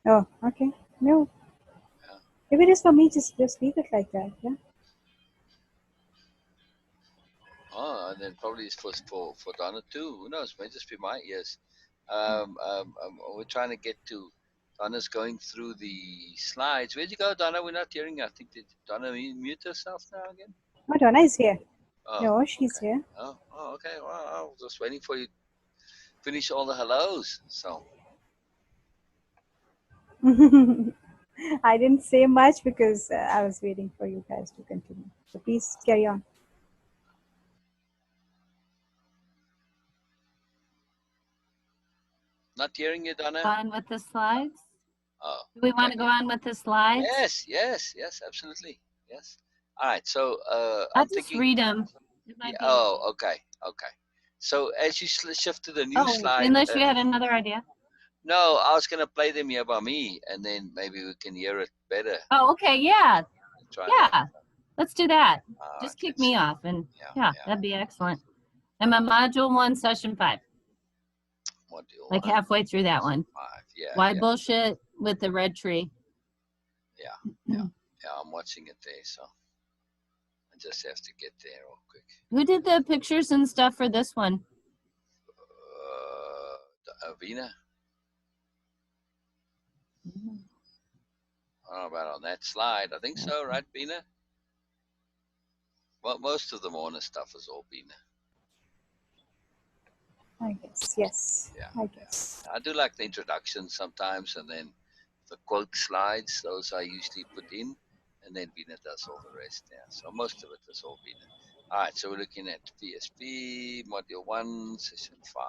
Oh, okay. No. Yeah. If it is for me, just leave it like that. Yeah. Oh, and then probably it's for Donna too. Who knows? May just be my ears. We're trying to get to Donna's going through the slides. Where'd you go, Donna? We're not hearing you. I think did Donna mute herself now again? Oh, Donna is here. Oh, No, she's okay. here. Okay. Well, I was just waiting for you to finish all the hellos. So I didn't say much because I was waiting for you guys to continue. So please carry on. not hearing you, Donna. On with the slides? Oh, Do we want to go on with the slides? Yes, absolutely. Yes. All right. So I'll I'm just thinking. read them. Yeah, oh, okay. So as you shift to the new slide, unless you had another idea. no, I was gonna play them here by me, and then maybe we can hear it better. Oh, okay, yeah. Try Yeah, that. let's do that. All Just right, kick let's me see. off, and Yeah. that'd be excellent. I'm a module 1, session 5. Module Like 1, halfway through that one. 5. Yeah. Why Yeah. bullshit? with the red tree. Yeah, I'm watching it there, so I just have to get there real quick. Who did the pictures and stuff for this one? Vina. I don't know about on that slide. I think so, right, Bina? Well, most of the Mona stuff is all Bina. I guess, yes. Yeah. I guess. I do like the introduction sometimes, and then the quote slides, those I usually put in, and then Bina does all the rest. Yeah, so most of it is all Bina. All right, so we're looking at PSP, Module 1, Session 5.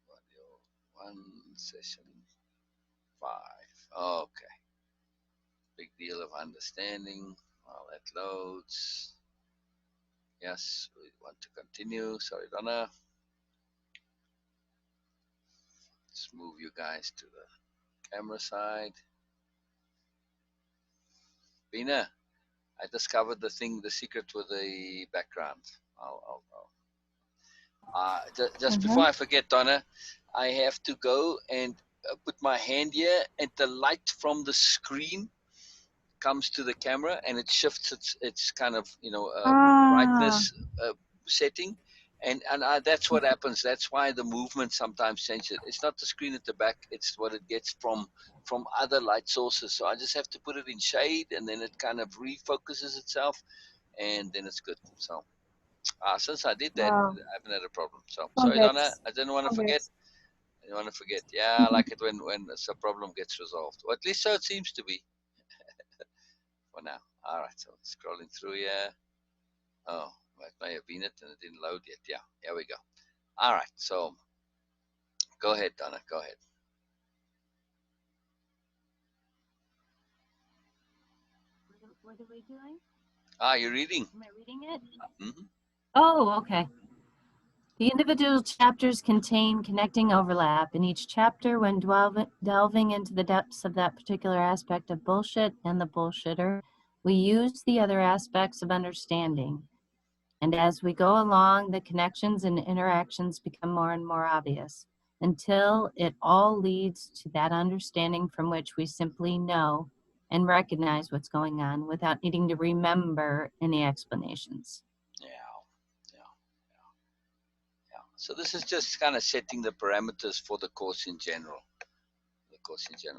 Module 1, Session 5. Okay. Big deal of understanding. While that loads. Yes, we want to continue. Sorry, Donna. Let's move you guys to the camera side. Bina, I discovered the secret with the background. Just before I forget, Donna, I have to go and put my hand here, and the light from the screen comes to the camera, and it shifts its kind of brightness setting, and that's what happens. That's why the movement sometimes changes. It's not the screen at the back; it's what it gets from other light sources. So I just have to put it in shade, and then it kind of refocuses itself, and then it's good. So since I did that, Wow. I haven't had a problem. So sorry, Donna, Congrats. I didn't want to forget. Congrats. I didn't want to forget. Yeah, I like it when a problem gets resolved, or at least so it seems to be for now. All right, so scrolling through here. Oh, it may have been it and it didn't load yet. Yeah, here we go. All right, so go ahead, Donna. Go ahead. What are we doing? You're reading. Am I reading it? Mm-hmm. Oh, okay. The individual chapters contain connecting overlap. In each chapter, when delving into the depths of that particular aspect of bullshit and the bullshitter, we use the other aspects of understanding. And as we go along, the connections and interactions become more and more obvious until it all leads to that understanding from which we simply know and recognize what's going on without needing to remember any explanations. Yeah. So this is just kind of setting the parameters for the course in general.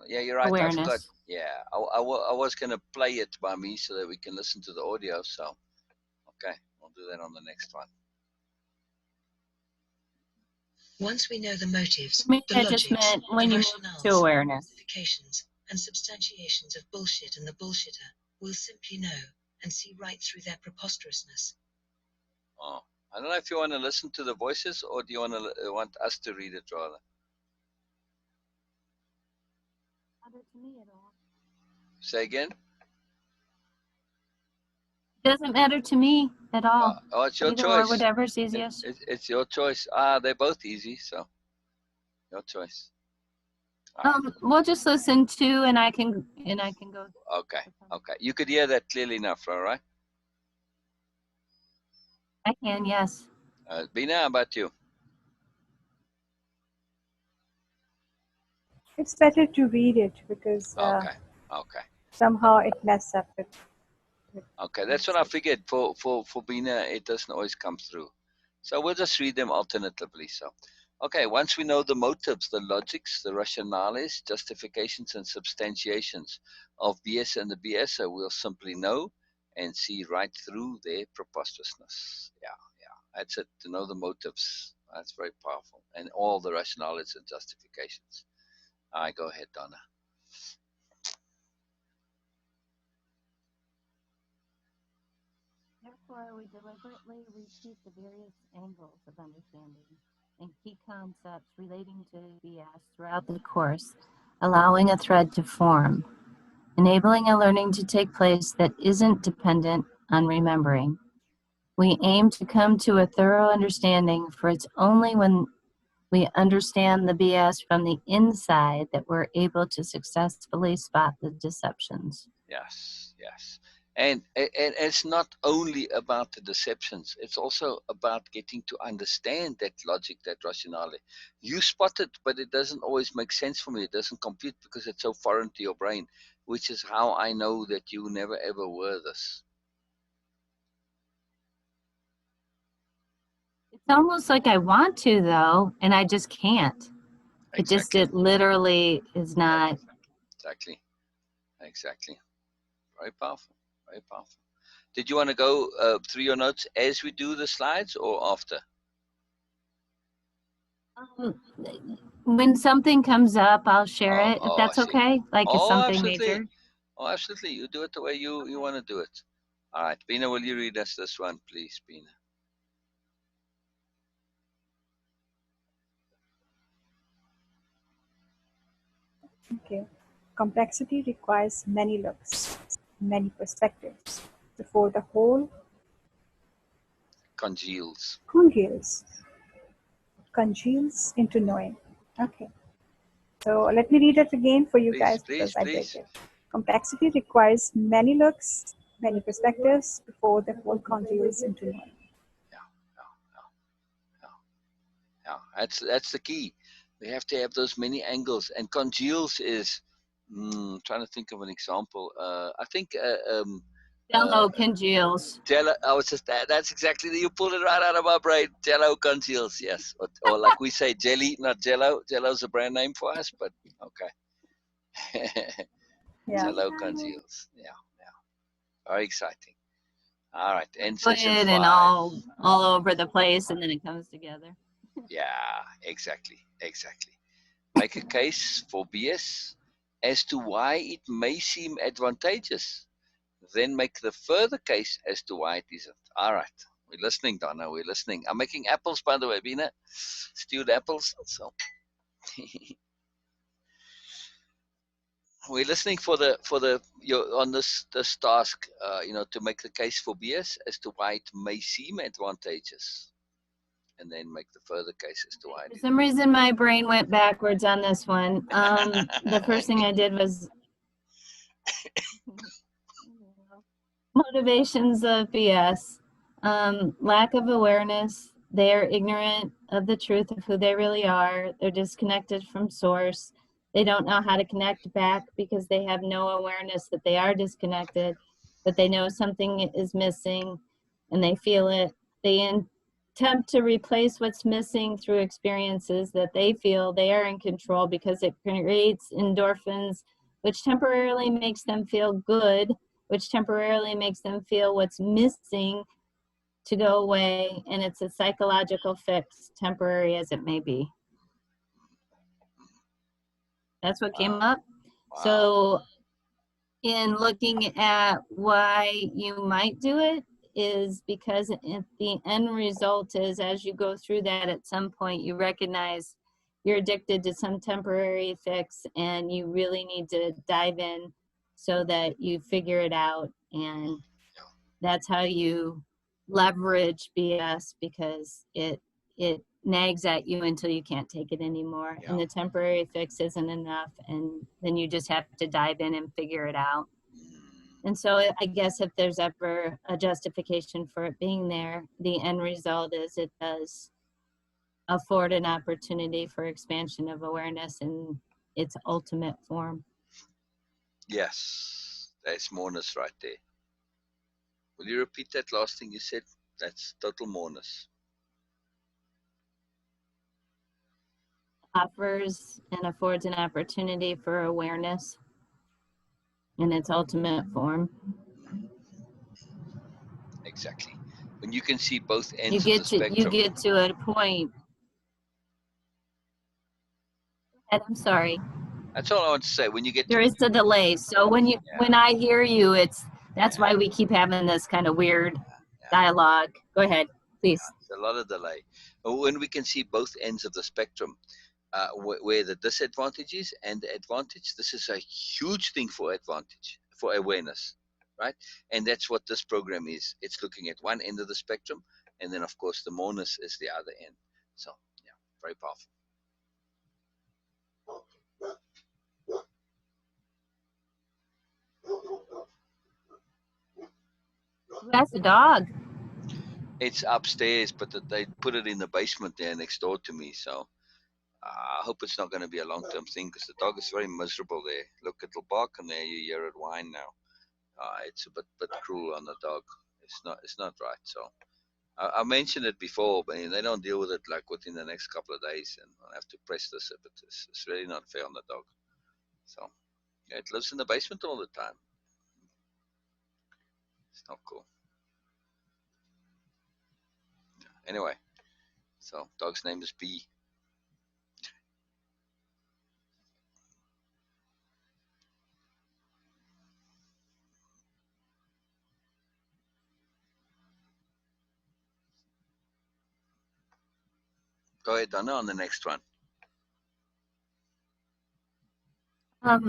Yeah, you're right. Awareness. I forgot. Yeah, I was going to play it by me so that we can listen to the audio. So, okay, we'll do that on the next one. Once we know the motives, Me, the that logics, just meant when the you move to rationales, awareness. justifications, and substantiations of bullshit and the bullshitter, we'll simply know and see right through their preposterousness. Oh, I don't know if you want to listen to the voices or do you want us to read it rather? To me at all. Say again? Doesn't matter to me at all. Oh, it's your Either choice. or, whatever's easiest. It's your choice. They're both easy, so your choice. We'll just listen to, and I can go. Okay. You could hear that clearly enough, all right? I can, yes. Bina, how about you? It's better to read it because Okay. somehow it messes up with Okay, that's what I figured. For Bina, it doesn't always come through. So we'll just read them alternatively. So, okay, once we know the motives, the logics, the rationales, justifications, and substantiations of BS and the BSer, we'll simply know and see right through their preposterousness. Yeah. That's it, to know the motives. That's very powerful. And all the rationales and justifications. All right, go ahead, Donna. Therefore, we deliberately repeat the various angles of understanding and key concepts relating to BS throughout the course, allowing a thread to form, enabling a learning to take place that isn't dependent on remembering. We aim to come to a thorough understanding, for it's only when we understand the BS from the inside that we're able to successfully spot the deceptions. Yes. And it's not only about the deceptions, it's also about getting to understand that logic, that rationale. You spot it, but it doesn't always make sense for me. It doesn't compute because it's so foreign to your brain, which is how I know that you never ever were this. It's almost like I want to, though, and I just can't. Exactly. It literally is not. Exactly. Very powerful. Very powerful. Did you want to go through your notes as we do the slides or after? When something comes up, I'll share it, if I that's see. okay. Like it's Oh, something absolutely. major. Oh, absolutely. You do it the way you want to do it. All right. Bina, will you read us this one, please, Bina? Okay. Complexity requires many looks, many perspectives, before the whole Congeals. congeals into knowing. Okay. So let me read it again for you guys because I did Please. it. Complexity requires many looks, many perspectives before the whole congeals into knowing. Yeah. That's the key. We have to have those many angles. And congeals is, trying to think of an example. I think Jello congeals. Jello. I was just that's exactly you pulled it right out of my brain. Jello congeals, yes, or like we say, jelly, not Jello. Jello's a brand name for us, but okay. Yeah. Jello congeals. Yeah. Very exciting. All right, end session Liquid and 5. all over the place, and then it comes together. Yeah, exactly. Make a case for BS as to why it may seem advantageous. Then make the further case as to why it isn't. All right. We're listening, Donna. We're listening. I'm making apples, by the way, Bina. Stewed apples. So we're listening for the on this task, to make the case for BS as to why it may seem advantageous, and then make the further case as to why it For some reason, my brain went backwards on this one. The first thing I did was motivations of BS. Lack of awareness. They are ignorant of the truth of who they really are. They're disconnected from source. They don't know how to connect back because they have no awareness that they are disconnected, but they know something is missing and they feel it. They attempt to replace what's missing through experiences that they feel they are in control because it creates endorphins, which temporarily makes them feel good, which temporarily makes them feel what's missing to go away, and it's a psychological fix, temporary as it may be. That's what came up. Wow. So in looking at why you might do it is because the end result is, as you go through that, at some point you recognize you're addicted to some temporary fix and you really need to dive in so that you figure it out. And that's how you leverage BS, because it nags at you until you can't take it anymore. And the temporary fix isn't enough, and then you just have to dive in and figure it out. And so I guess if there's ever a justification for it being there, the end result is it does afford an opportunity for expansion of awareness in its ultimate form. Yes, that's moreness right there. Will you repeat that last thing you said? That's total moreness. Offers and affords an opportunity for awareness in its ultimate form. Exactly. When you can see both ends of the spectrum. You get to a point. I'm sorry. That's all I want to say. When you get there is a delay. So when I hear you, that's why we keep having this kind of weird dialogue. Go ahead, please. It's a lot of delay. When we can see both ends of the spectrum, where the disadvantage is and the advantage, this is a huge thing for awareness, right? And that's what this program is. It's looking at one end of the spectrum, and then of course the moreness is the other end. So yeah, very powerful. has the dog? It's upstairs, but they put it in the basement there next door to me. So I hope it's not going to be a long-term thing because the dog is very miserable there. Look, it'll bark and there you hear it whine now. It's a bit cruel on the dog. It's not right. So I mentioned it before, but they don't deal with it like within the next couple of days, and I have to press this a bit. It's really not fair on the dog. So yeah, it lives in the basement all the time. It's not cool. Anyway, so dog's name is B. Go ahead, Donna, on the next one.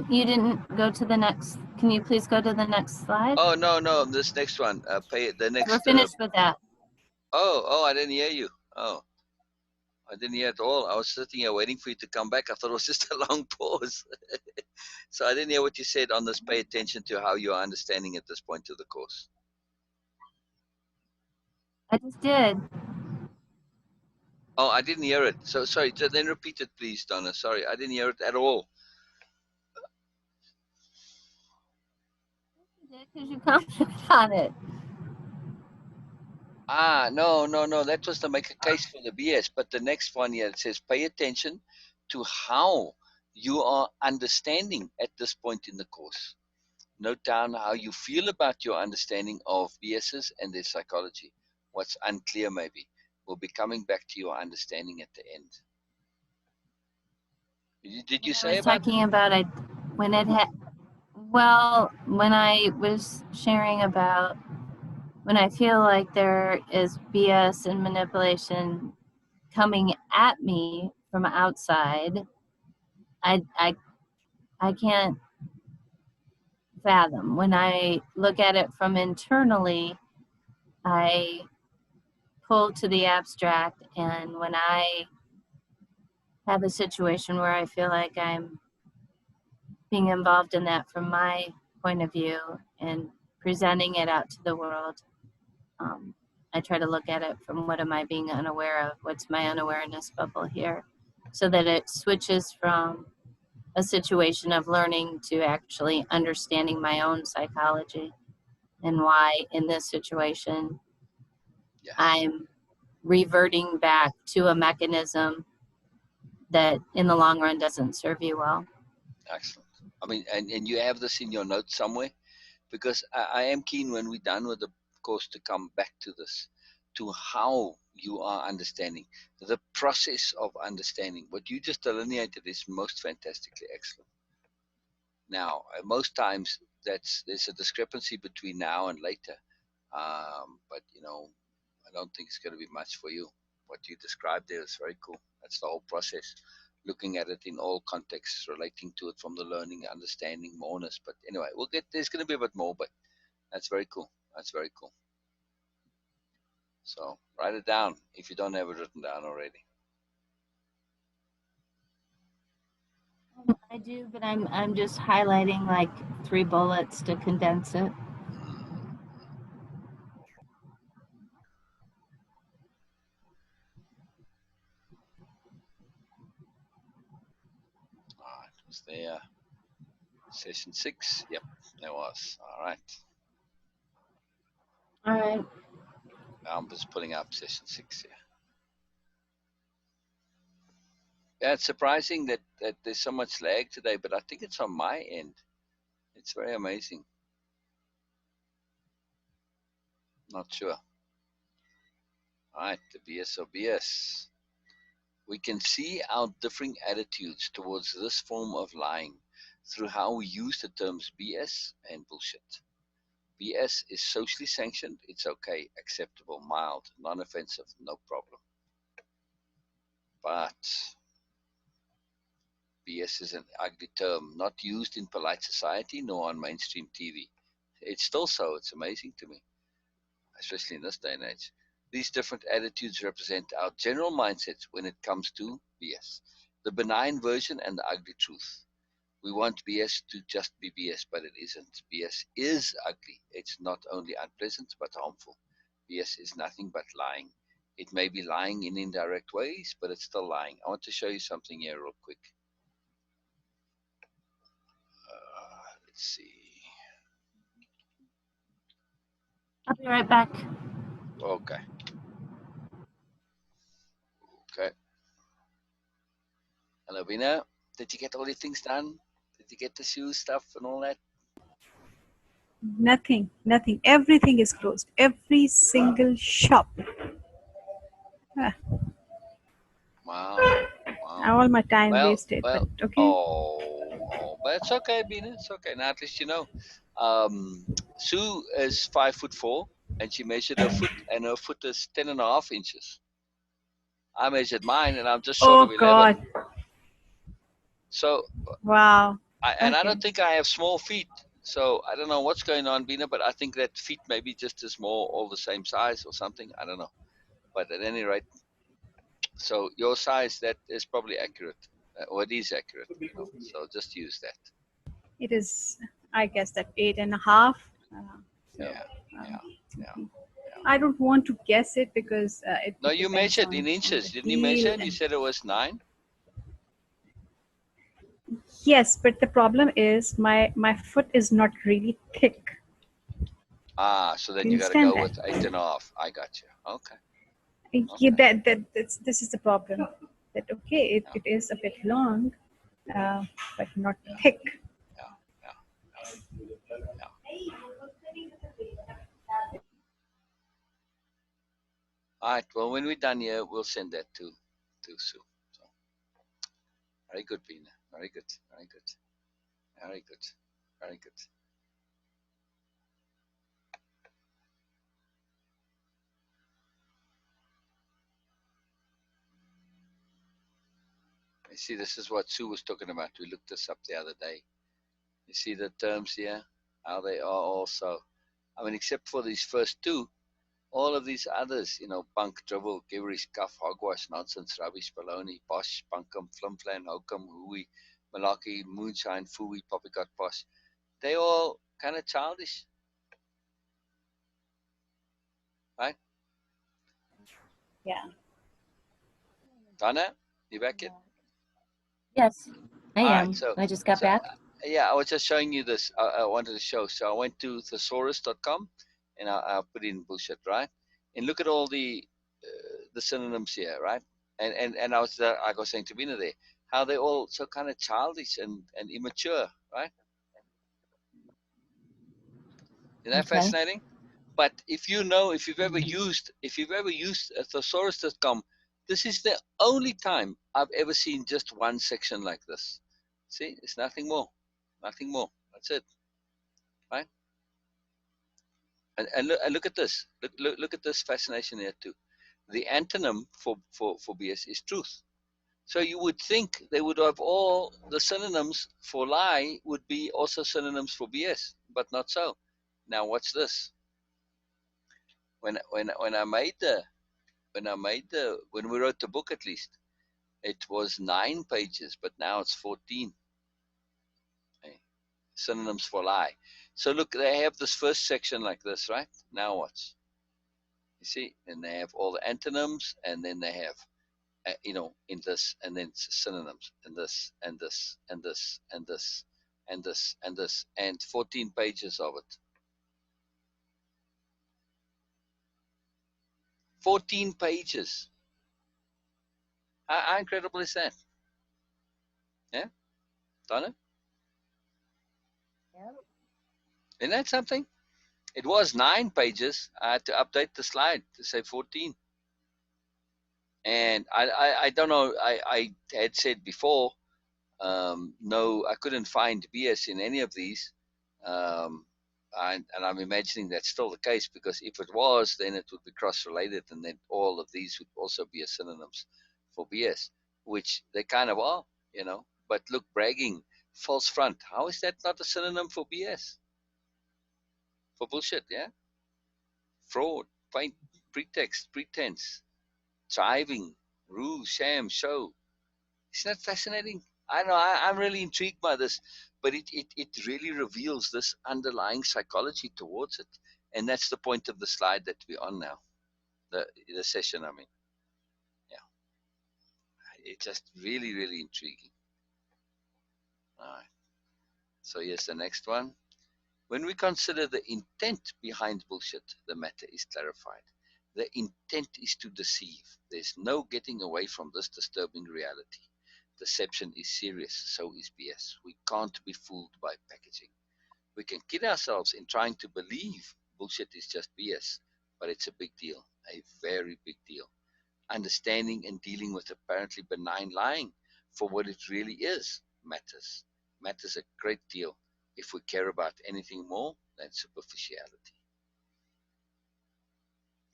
You didn't go to the next. Can you please go to the next slide? Oh no, this next one. Pay the next. We're finished with that. Oh, I didn't hear you. Oh, I didn't hear at all. I was sitting here waiting for you to come back. I thought it was just a long pause. So I didn't hear what you said on this. Pay attention to how you are understanding at this point of the course. I just did. Oh, I didn't hear it. So sorry. So then repeat it, please, Donna. Sorry, I didn't hear it at all. Because you commented on it. No. That was to make a case for the BS. But the next one here, it says pay attention to how you are understanding at this point in the course. Note down how you feel about your understanding of BSs and their psychology. What's unclear, maybe. We'll be coming back to your understanding at the end. Did you say I was about talking about it when it had. Well, when I was sharing about when I feel like there is BS and manipulation coming at me from outside, I can't fathom. When I look at it from internally, I pull to the abstract, and when I have a situation where I feel like I'm being involved in that from my point of view and presenting it out to the world, I try to look at it from what am I being unaware of, what's my unawareness bubble here, so that it switches from a situation of learning to actually understanding my own psychology and why in this situation yes. I'm reverting back to a mechanism that in the long run doesn't serve you well. Excellent. I mean, and you have this in your notes somewhere? Because I am keen when we're done with the course to come back to this, to how you are understanding, the process of understanding. What you just delineated is most fantastically excellent. Now, most times there's a discrepancy between now and later, but I don't think it's going to be much for you. What you described there is very cool. That's the whole process, looking at it in all contexts, relating to it from the learning, understanding, moreness. But anyway, there's going to be a bit more, but that's very cool. That's very cool. So write it down if you don't have it written down already. I do, but I'm just highlighting like 3 bullets to condense it. It was there. Session 6. Yep, there was. All right. All right. I'm just pulling up session 6 here. Yeah, it's surprising that there's so much lag today, but I think it's on my end. It's very amazing. Not sure. All right, the BS. We can see our differing attitudes towards this form of lying through how we use the terms BS and bullshit. BS is socially sanctioned, it's okay, acceptable, mild, non-offensive, no problem. But BS is an ugly term, not used in polite society nor on mainstream TV. It's still so, it's amazing to me, especially in this day and age. These different attitudes represent our general mindsets when it comes to BS, the benign version and the ugly truth. We want BS to just be BS, but it isn't. BS is ugly. It's not only unpleasant, but harmful. BS is nothing but lying. It may be lying in indirect ways, but it's still lying. I want to show you something here real quick. Let's see. I'll be right back. Okay. Okay. Hello, Bina. Did you get all your things done? Did you get the shoe stuff and all that? Nothing. Everything is closed. Every single shop. Ah, Wow. Wow. all my time Well, wasted, but well. okay. But it's okay, Bina. It's okay. Now at least you know. Sue is 5'4", and she measured her foot, and her foot is 10.5 inches. I measured mine, and I'm just short Oh of 11. God. So, Wow. I Okay. don't think I have small feet. So I don't know what's going on, Bina, but I think that feet may be just as small, all the same size or something. I don't know. But at any rate, so your size, that is probably accurate, or it is accurate, So just use that. It is, I guess, that 8.5. So Yeah, yeah, yeah. I don't want to guess it because No, it you depends measured in on inches. the Didn't you heel. measure? You And said it was 9. yes, but the problem is my foot is not really thick. So then Do you you got to understand go that? with 8.5. I got you. Okay. Yeah, Okay. this is the problem. That okay, Yeah, it is a bit long, but not yeah, thick. yeah, yeah, yeah. All right. Well, when we're done here, we'll send that to Sue. So very good, Bina. Very good. Very good. Very good. Very good. You see, this is what Sue was talking about. We looked this up the other day. You see the terms here, how they are also. I mean, except for these first two, all of these others, bunk, drivel, gibberish, guff, hogwash, nonsense, rubbish, baloney, bosh, bunkum, flimflam, hokum, hooey, malarkey, moonshine, fooey, poppycock, posh. They all kind of childish, right? Yeah. Donna, you back yet? Yes, I All right, am. so, I just got so back. yeah, I was just showing you this. I wanted to show. So I went to thesaurus.com and I put in bullshit, right? And look at all the synonyms here, right? And I was saying to Bina there, how they all so kind of childish and immature, right? Isn't that Okay. fascinating? But if you've ever used thesaurus.com, this is the only time I've ever seen just one section like this. See, it's nothing more, nothing more. That's it, right? And look at this. Look at this fascination here too. The antonym for BS is truth. So you would think they would have all the synonyms for lie would be also synonyms for BS, but not so. Now watch this. When I made the when we wrote the book, at least it was 9 pages, but now it's 14. Okay. Synonyms for lie. So look, they have this first section like this, right? Now watch. You see, and they have all the antonyms, and then they have in this, and then synonyms, and this, and this, and this, and this, and this, and this, and 14 pages of it. 14 pages. How incredible is that? Yeah, Donna? Yeah. Isn't that something? It was 9 pages. I had to update the slide to say 14. And I don't know. I had said before, no, I couldn't find BS in any of these. Um, and I'm imagining that's still the case, because if it was, then it would be cross-related, and then all of these would also be synonyms for BS, which they kind of are. But look, bragging, false front. How is that not a synonym for BS? For bullshit, yeah? Fraud, feint, pretext, pretense, driving, ruse, sham, show. Isn't that fascinating? I know, I'm really intrigued by this, but it really reveals this underlying psychology towards it. And that's the point of the slide that we're on now, the session, I mean. Yeah, it's just really, really intriguing. All right, so here's the next one. When we consider the intent behind bullshit, the matter is clarified. The intent is to deceive. There's no getting away from this disturbing reality. Deception is serious, so is BS. We can't be fooled by packaging. We can kid ourselves in trying to believe bullshit is just BS, but it's a big deal, a very big deal. Understanding and dealing with apparently benign lying for what it really is matters a great deal if we care about anything more than superficiality.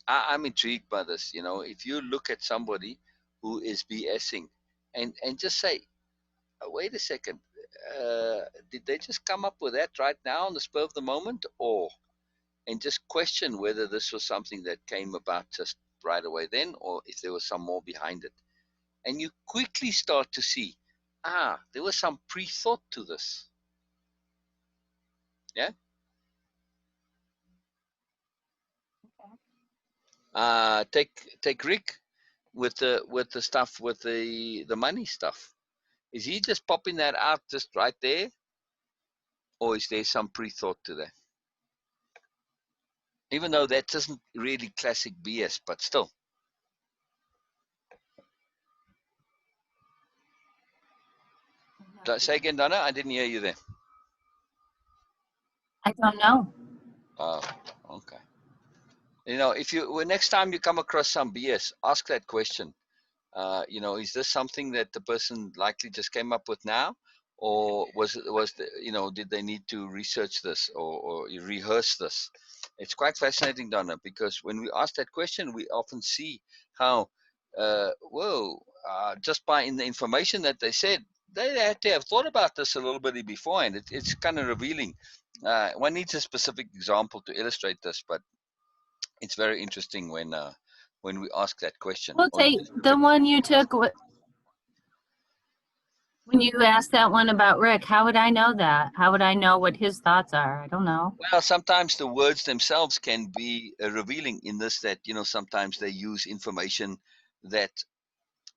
I'm intrigued by this. If you look at somebody who is BSing and just say, wait a second, did they just come up with that right now on the spur of the moment, and just question whether this was something that came about just right away then, or if there was some more behind it. And you quickly start to see, there was some pre-thought to this. Yeah. Take Rick with the stuff with the money stuff. Is he just popping that out just right there, or is there some pre-thought to that? Even though that isn't really classic BS, but still. Say again, Donna. I didn't hear you there. I don't know. Oh, okay. If next time you come across some BS, ask that question. Is this something that the person likely just came up with now, or did they need to research this or rehearse this? It's quite fascinating, Donna, because when we ask that question, we often see how, just by in the information that they said, they had to have thought about this a little bit beforehand. It's kind of revealing. One needs a specific example to illustrate this, but it's very interesting when we ask that question. We'll take the one you took. When you asked that one about Rick, how would I know that? How would I know what his thoughts are? I don't know. Well, sometimes the words themselves can be revealing in this, that sometimes they use information that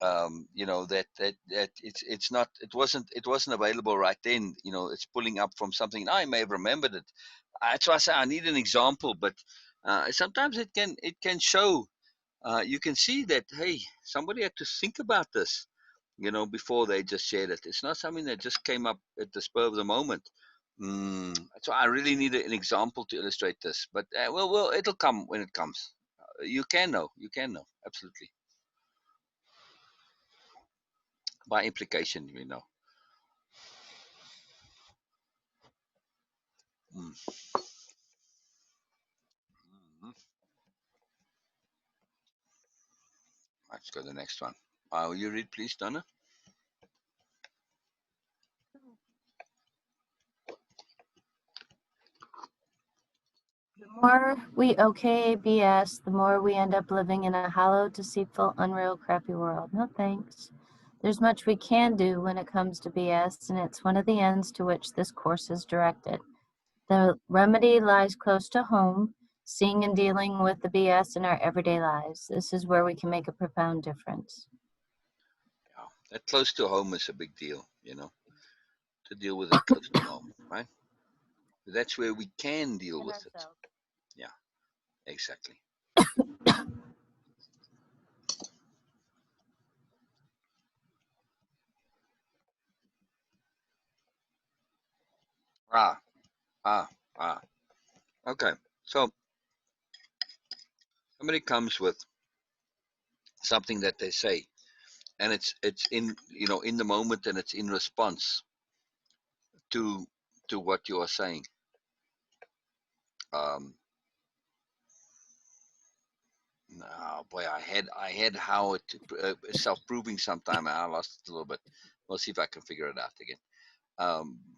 that it wasn't available right then. It's pulling up from something. I may have remembered it. That's why I say I need an example, but sometimes it can show. You can see that, hey, somebody had to think about this, before they just shared it. It's not something that just came up at the spur of the moment. So I really need an example to illustrate this, but well, it'll come when it comes. You can know, absolutely, by implication, Mm. Mhm. Let's go to the next one. Will you read, please, Donna? The more we okay BS, the more we end up living in a hollow, deceitful, unreal, crappy world. No thanks. There's much we can do when it comes to BS, and it's one of the ends to which this course is directed. The remedy lies close to home, seeing and dealing with the BS in our everyday lives. This is where we can make a profound difference. Yeah, that close to home is a big deal, to deal with it close to home, right? That's where we can deal with it. Yeah, exactly. Ah, ah, ah. Okay, so somebody comes with something that they say, and it's in in the moment, and it's in response to what you are saying. Um, oh boy, I had how it self-proving sometime, and I lost it a little bit. We'll see if I can figure it out again.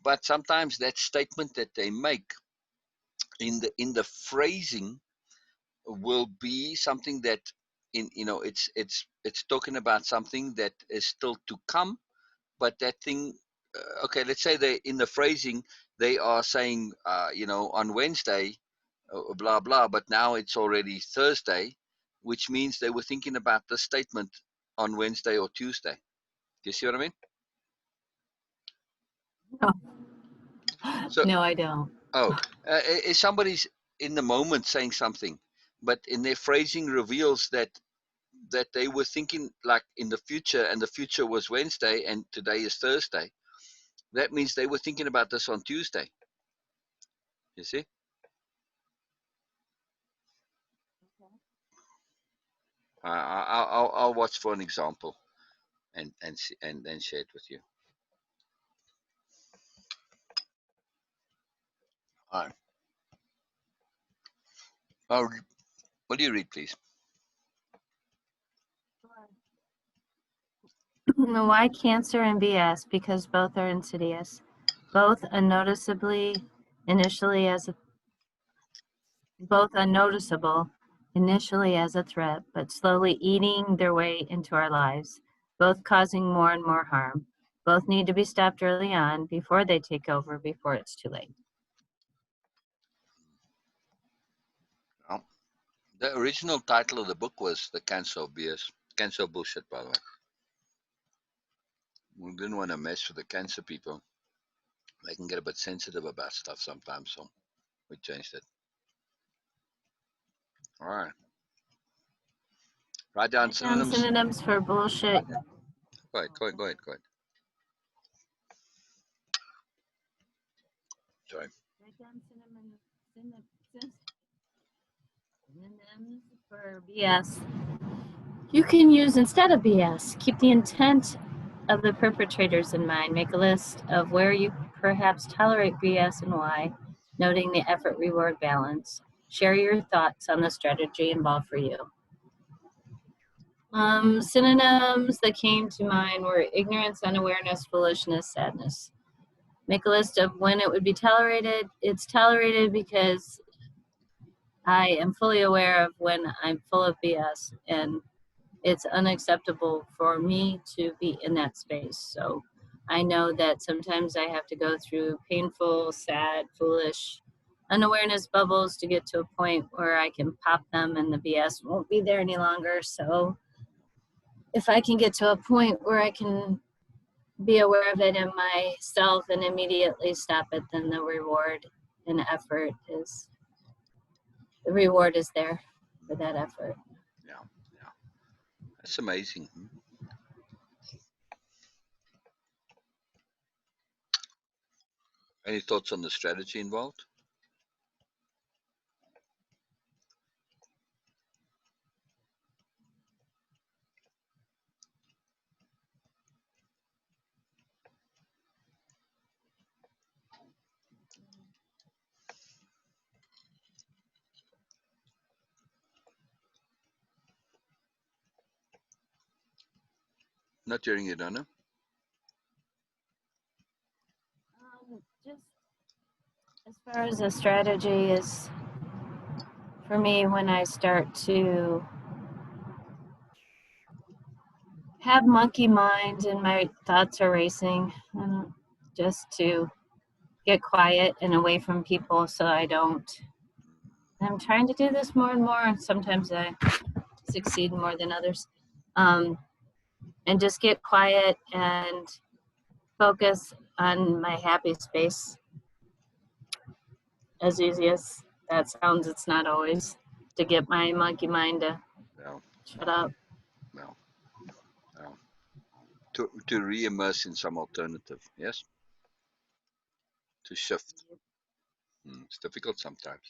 But sometimes that statement that they make in the phrasing will be something that it's talking about something that is still to come, but that thing, okay, let's say they in the phrasing they are saying, on Wednesday, blah blah, but now it's already Thursday, which means they were thinking about the statement on Wednesday or Tuesday. Do you see what I mean? No, So, no, I don't. if somebody's in the moment saying something, but in their phrasing reveals that they were thinking like in the future, and the future was Wednesday, and today is Thursday, that means they were thinking about this on Tuesday. You see? I'll watch for an example and then share it with you. All right. What do you read, please? Why cancer and BS? Because both are insidious. Both unnoticeable initially as a threat, but slowly eating their way into our lives, both causing more and more harm. Both need to be stopped early on before they take over, before it's too late. Oh, the original title of the book was The Cancer of BS. Cancer of Bullshit, by the way. We didn't want to mess with the cancer people. They can get a bit sensitive about stuff sometimes, so we changed it. All right. Write down synonyms. Synonyms for bullshit. Go ahead. Sorry. Write down synonyms for BS. You can use instead of BS. Keep the intent of the perpetrators in mind. Make a list of where you perhaps tolerate BS and why, noting the effort-reward balance. Share your thoughts on the strategy involved for you. Synonyms that came to mind were ignorance, unawareness, foolishness, sadness. Make a list of when it would be tolerated. It's tolerated because I am fully aware of when I'm full of BS, and it's unacceptable for me to be in that space. So I know that sometimes I have to go through painful, sad, foolish, unawareness bubbles to get to a point where I can pop them and the BS won't be there any longer. So if I can get to a point where I can be aware of it in myself and immediately stop it, then the reward and effort is, the reward is there for that effort. Yeah. That's amazing. Any thoughts on the strategy involved? Not hearing you, Donna. Just as far as a strategy is, for me, when I start to have monkey mind and my thoughts are racing, just to get quiet and away from people so I don't. I'm trying to do this more and more, and sometimes I succeed more than others. And just get quiet and focus on my happy space. As easy as that sounds, it's not always, to get my monkey mind to shut up. No. To re-immerse in some alternative, yes? To shift. It's difficult sometimes.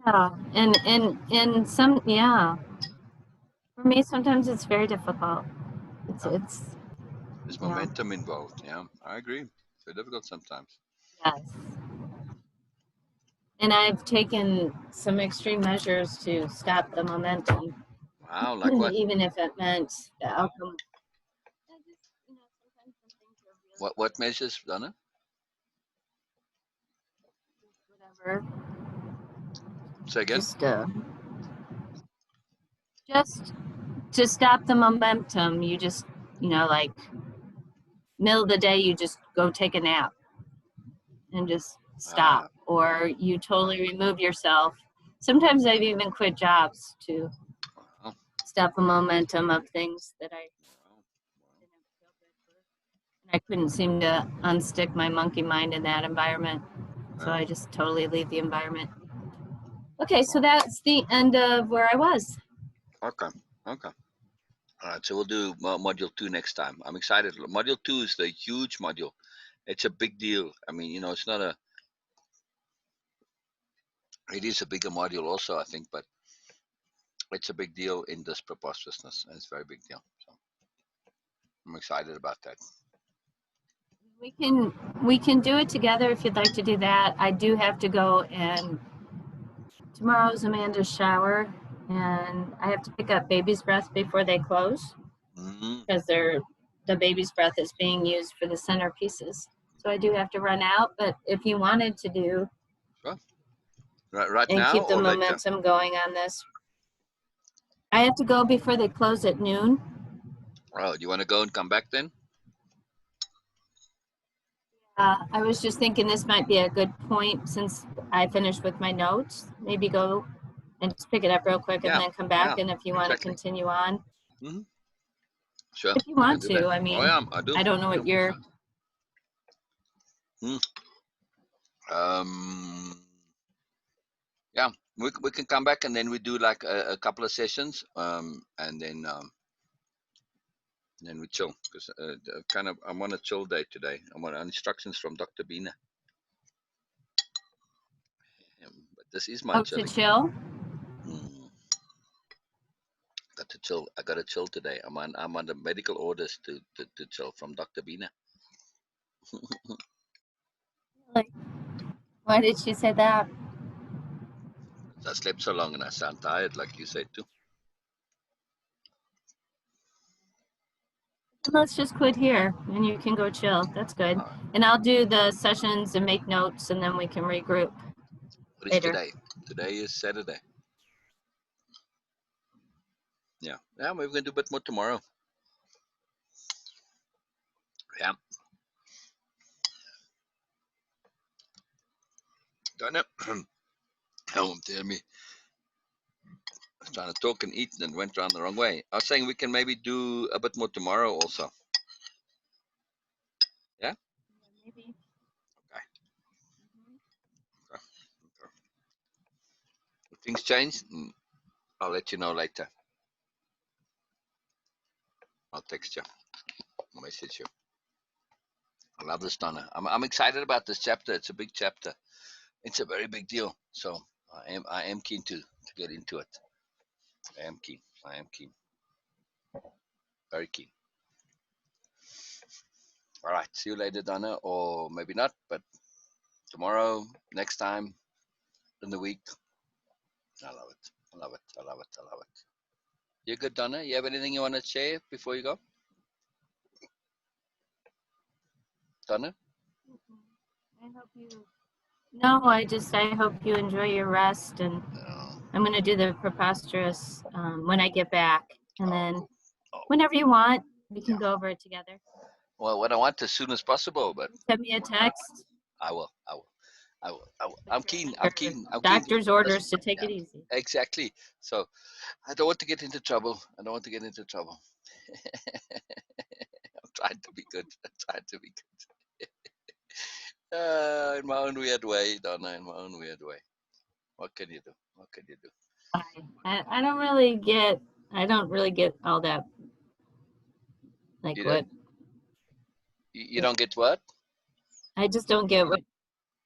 Yeah, and some, yeah. For me, sometimes it's very difficult. There's momentum involved. Yeah, I agree. It's very difficult sometimes. Yes. And I've taken some extreme measures to stop the momentum. Wow, like what? Even if it meant the outcome. What measures, Donna? Whatever. Say again? Just to stop the momentum, you just, like middle of the day, you just go take a nap and just stop, or you totally remove yourself. Sometimes I've even quit jobs to stop the momentum of things that I didn't feel good for. And I couldn't seem to unstick my monkey mind in that environment. So I just totally leave the environment. Okay, so that's the end of where I was. Okay. Okay. All right. So we'll do module 2 next time. I'm excited. Module 2 is the huge module. It's a big deal. I mean, you know, it's not a. It is a bigger module, also, I think, but it's a big deal in this preposterousness, and it's a very big deal. So I'm excited about that. We can do it together if you'd like to do that. I do have to go, and tomorrow's Amanda's shower, and I have to pick up baby's breath before they close, because the baby's breath is being used for the centerpieces. So I do have to run out, but if you wanted to do Sure. Right and now keep the or later? momentum going on this, I have to go before they close at noon. Oh, do you want to go and come back then? I was just thinking this might be a good point, since I finished with my notes. Maybe go and just pick it up real quick and then come back. And if you want to continue on, sure. if you want to, I mean, I do. I don't know what you're. Yeah, we can come back, and then we do like a couple of sessions, and then we chill, because I'm on a chill day today. I'm on instructions from Dr. Bina. But this is my chilling. To chill. Got to chill. I got to chill today. I'm on the medical orders to chill from Dr. Bina. Why did she say that? I slept so long and I sound tired, like you said too. Let's just quit here, and you can go chill. That's good. And I'll do the sessions and make notes, and then we can regroup. What is today? Today is Saturday. Yeah, maybe we're gonna do a bit more tomorrow. Yeah. Donna, tell me. I was trying to talk and eat and went around the wrong way. I was saying we can maybe do a bit more tomorrow also. Yeah? Maybe. Okay. If things change, I'll let you know later. I'll text you. I'll message you. I love this, Donna. I'm excited about this chapter. It's a big chapter. It's a very big deal. So I am keen to get into it. I am keen. Very keen. All right. See you later, Donna. Or maybe not, but tomorrow, next time, in the week. I love it. I love it. You good, Donna? You have anything you want to share before you go? Donna? I hope you. No, I hope you enjoy your rest, and I'm going to do the preposterous when I get back, and then whenever you want, we can go over it together. Well, what I want as soon as possible, but send me a text. I will. I'm keen. Doctor's orders to take it easy. Exactly. So I don't want to get into trouble. I'm trying to be good. In my own weird way, Donna. In my own weird way. What can you do? I don't really get all that. Like you what? You don't get what? I just don't get what.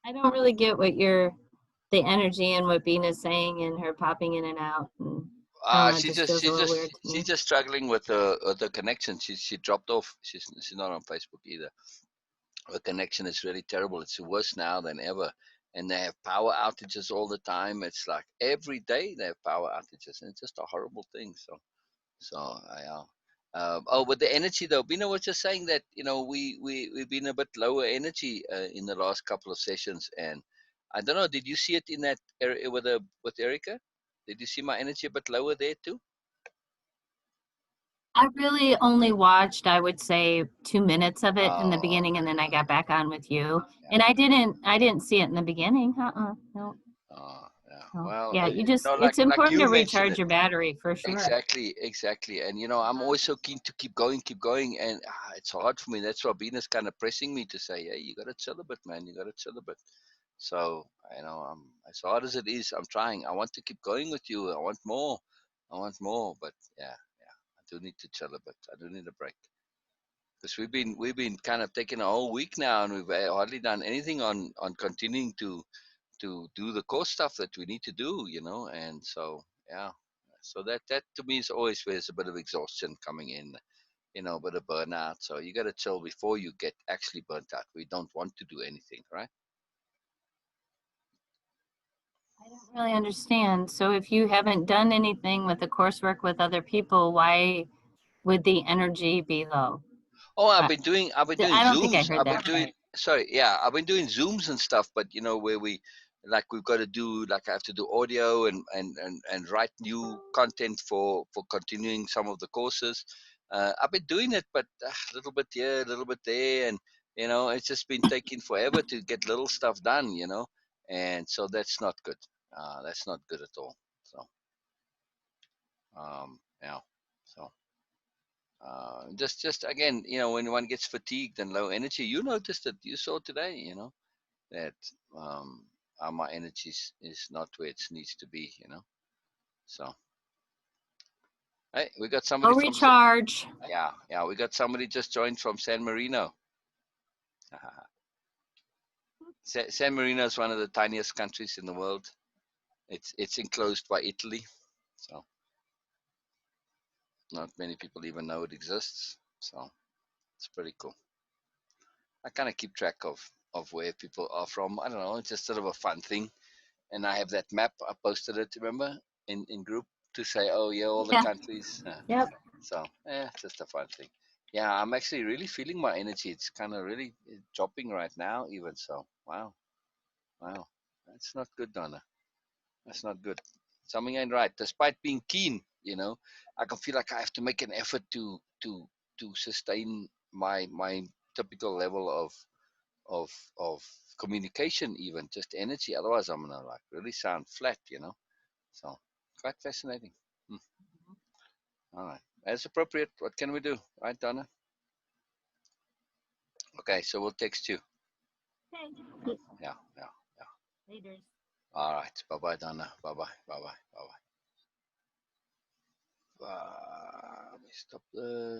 I don't really get what the energy and what Bina's saying and her popping in and out. And, she's just struggling with the connection. She dropped off. She's not on Facebook either. The connection is really terrible. It's worse now than ever. And they have power outages all the time. It's like every day they have power outages, and it's just a horrible thing. With the energy though, Bina was just saying that we've been a bit lower energy in the last couple of sessions, and I don't know. Did you see it in that area with Erica? Did you see my energy a bit lower there too? I really only watched, I would say, 2 minutes of it in the Oh, beginning, and then I got back on with you. yeah. And I didn't see it in the beginning. No. Oh, yeah. So, Well, yeah, it's like important you to mentioned recharge it. your battery for sure. Exactly. And I'm always so keen to keep going, and it's hard for me. That's why Venus kind of pressing me to say, hey, you got to chill a bit, man. You got to chill a bit. So, as hard as it is, I'm trying. I want to keep going with you. I want more. But yeah, I do need to chill a bit. I do need a break. Because we've been kind of taking a whole week now, and we've hardly done anything on continuing to do the core stuff that we need to do, and so yeah, so that to me is always where there's a bit of exhaustion coming in, a bit of burnout. So you got to chill before you get actually burnt out. We don't want to do anything, right? I don't really understand. So if you haven't done anything with the coursework with other people, why would the energy be low? Oh, I've I been doing I don't think I Zooms. heard I've been that doing right. sorry, yeah, I've been doing Zooms and stuff, but where we've got to do, like, I have to do audio and write new content for continuing some of the courses. I've been doing it, but a little bit here, a little bit there, and it's just been taking forever to get little stuff done, and so that's not good. That's not good at all. So, yeah, so. Just again, when one gets fatigued and low energy, you noticed that you saw today, that my energy is not where it needs to be, So, hey, we got somebody Go from recharge. yeah, we got somebody just joined from San Marino. San Marino is one of the tiniest countries in the world. It's enclosed by Italy, so not many people even know it exists. So it's pretty cool. I kind of keep track of where people are from. I don't know. It's just sort of a fun thing. And I have that map. I posted it, remember, in group to say, oh yeah, all the Yeah. countries. Yep. So it's just a fun thing. Yeah, I'm actually really feeling my energy. It's kind of really dropping right now, even so. Wow, that's not good, Donna. That's not good. Something ain't right. Despite being keen, I can feel like I have to make an effort to sustain my typical level of communication, even just energy. Otherwise, I'm gonna like really sound flat, So quite fascinating. Hmm. All right, as appropriate. What can we do, right, Donna? Okay, so we'll text you. Okay. Yeah. Later. All right. Bye bye, Donna. Bye bye. Bye bye. Bye bye. Let me stop this.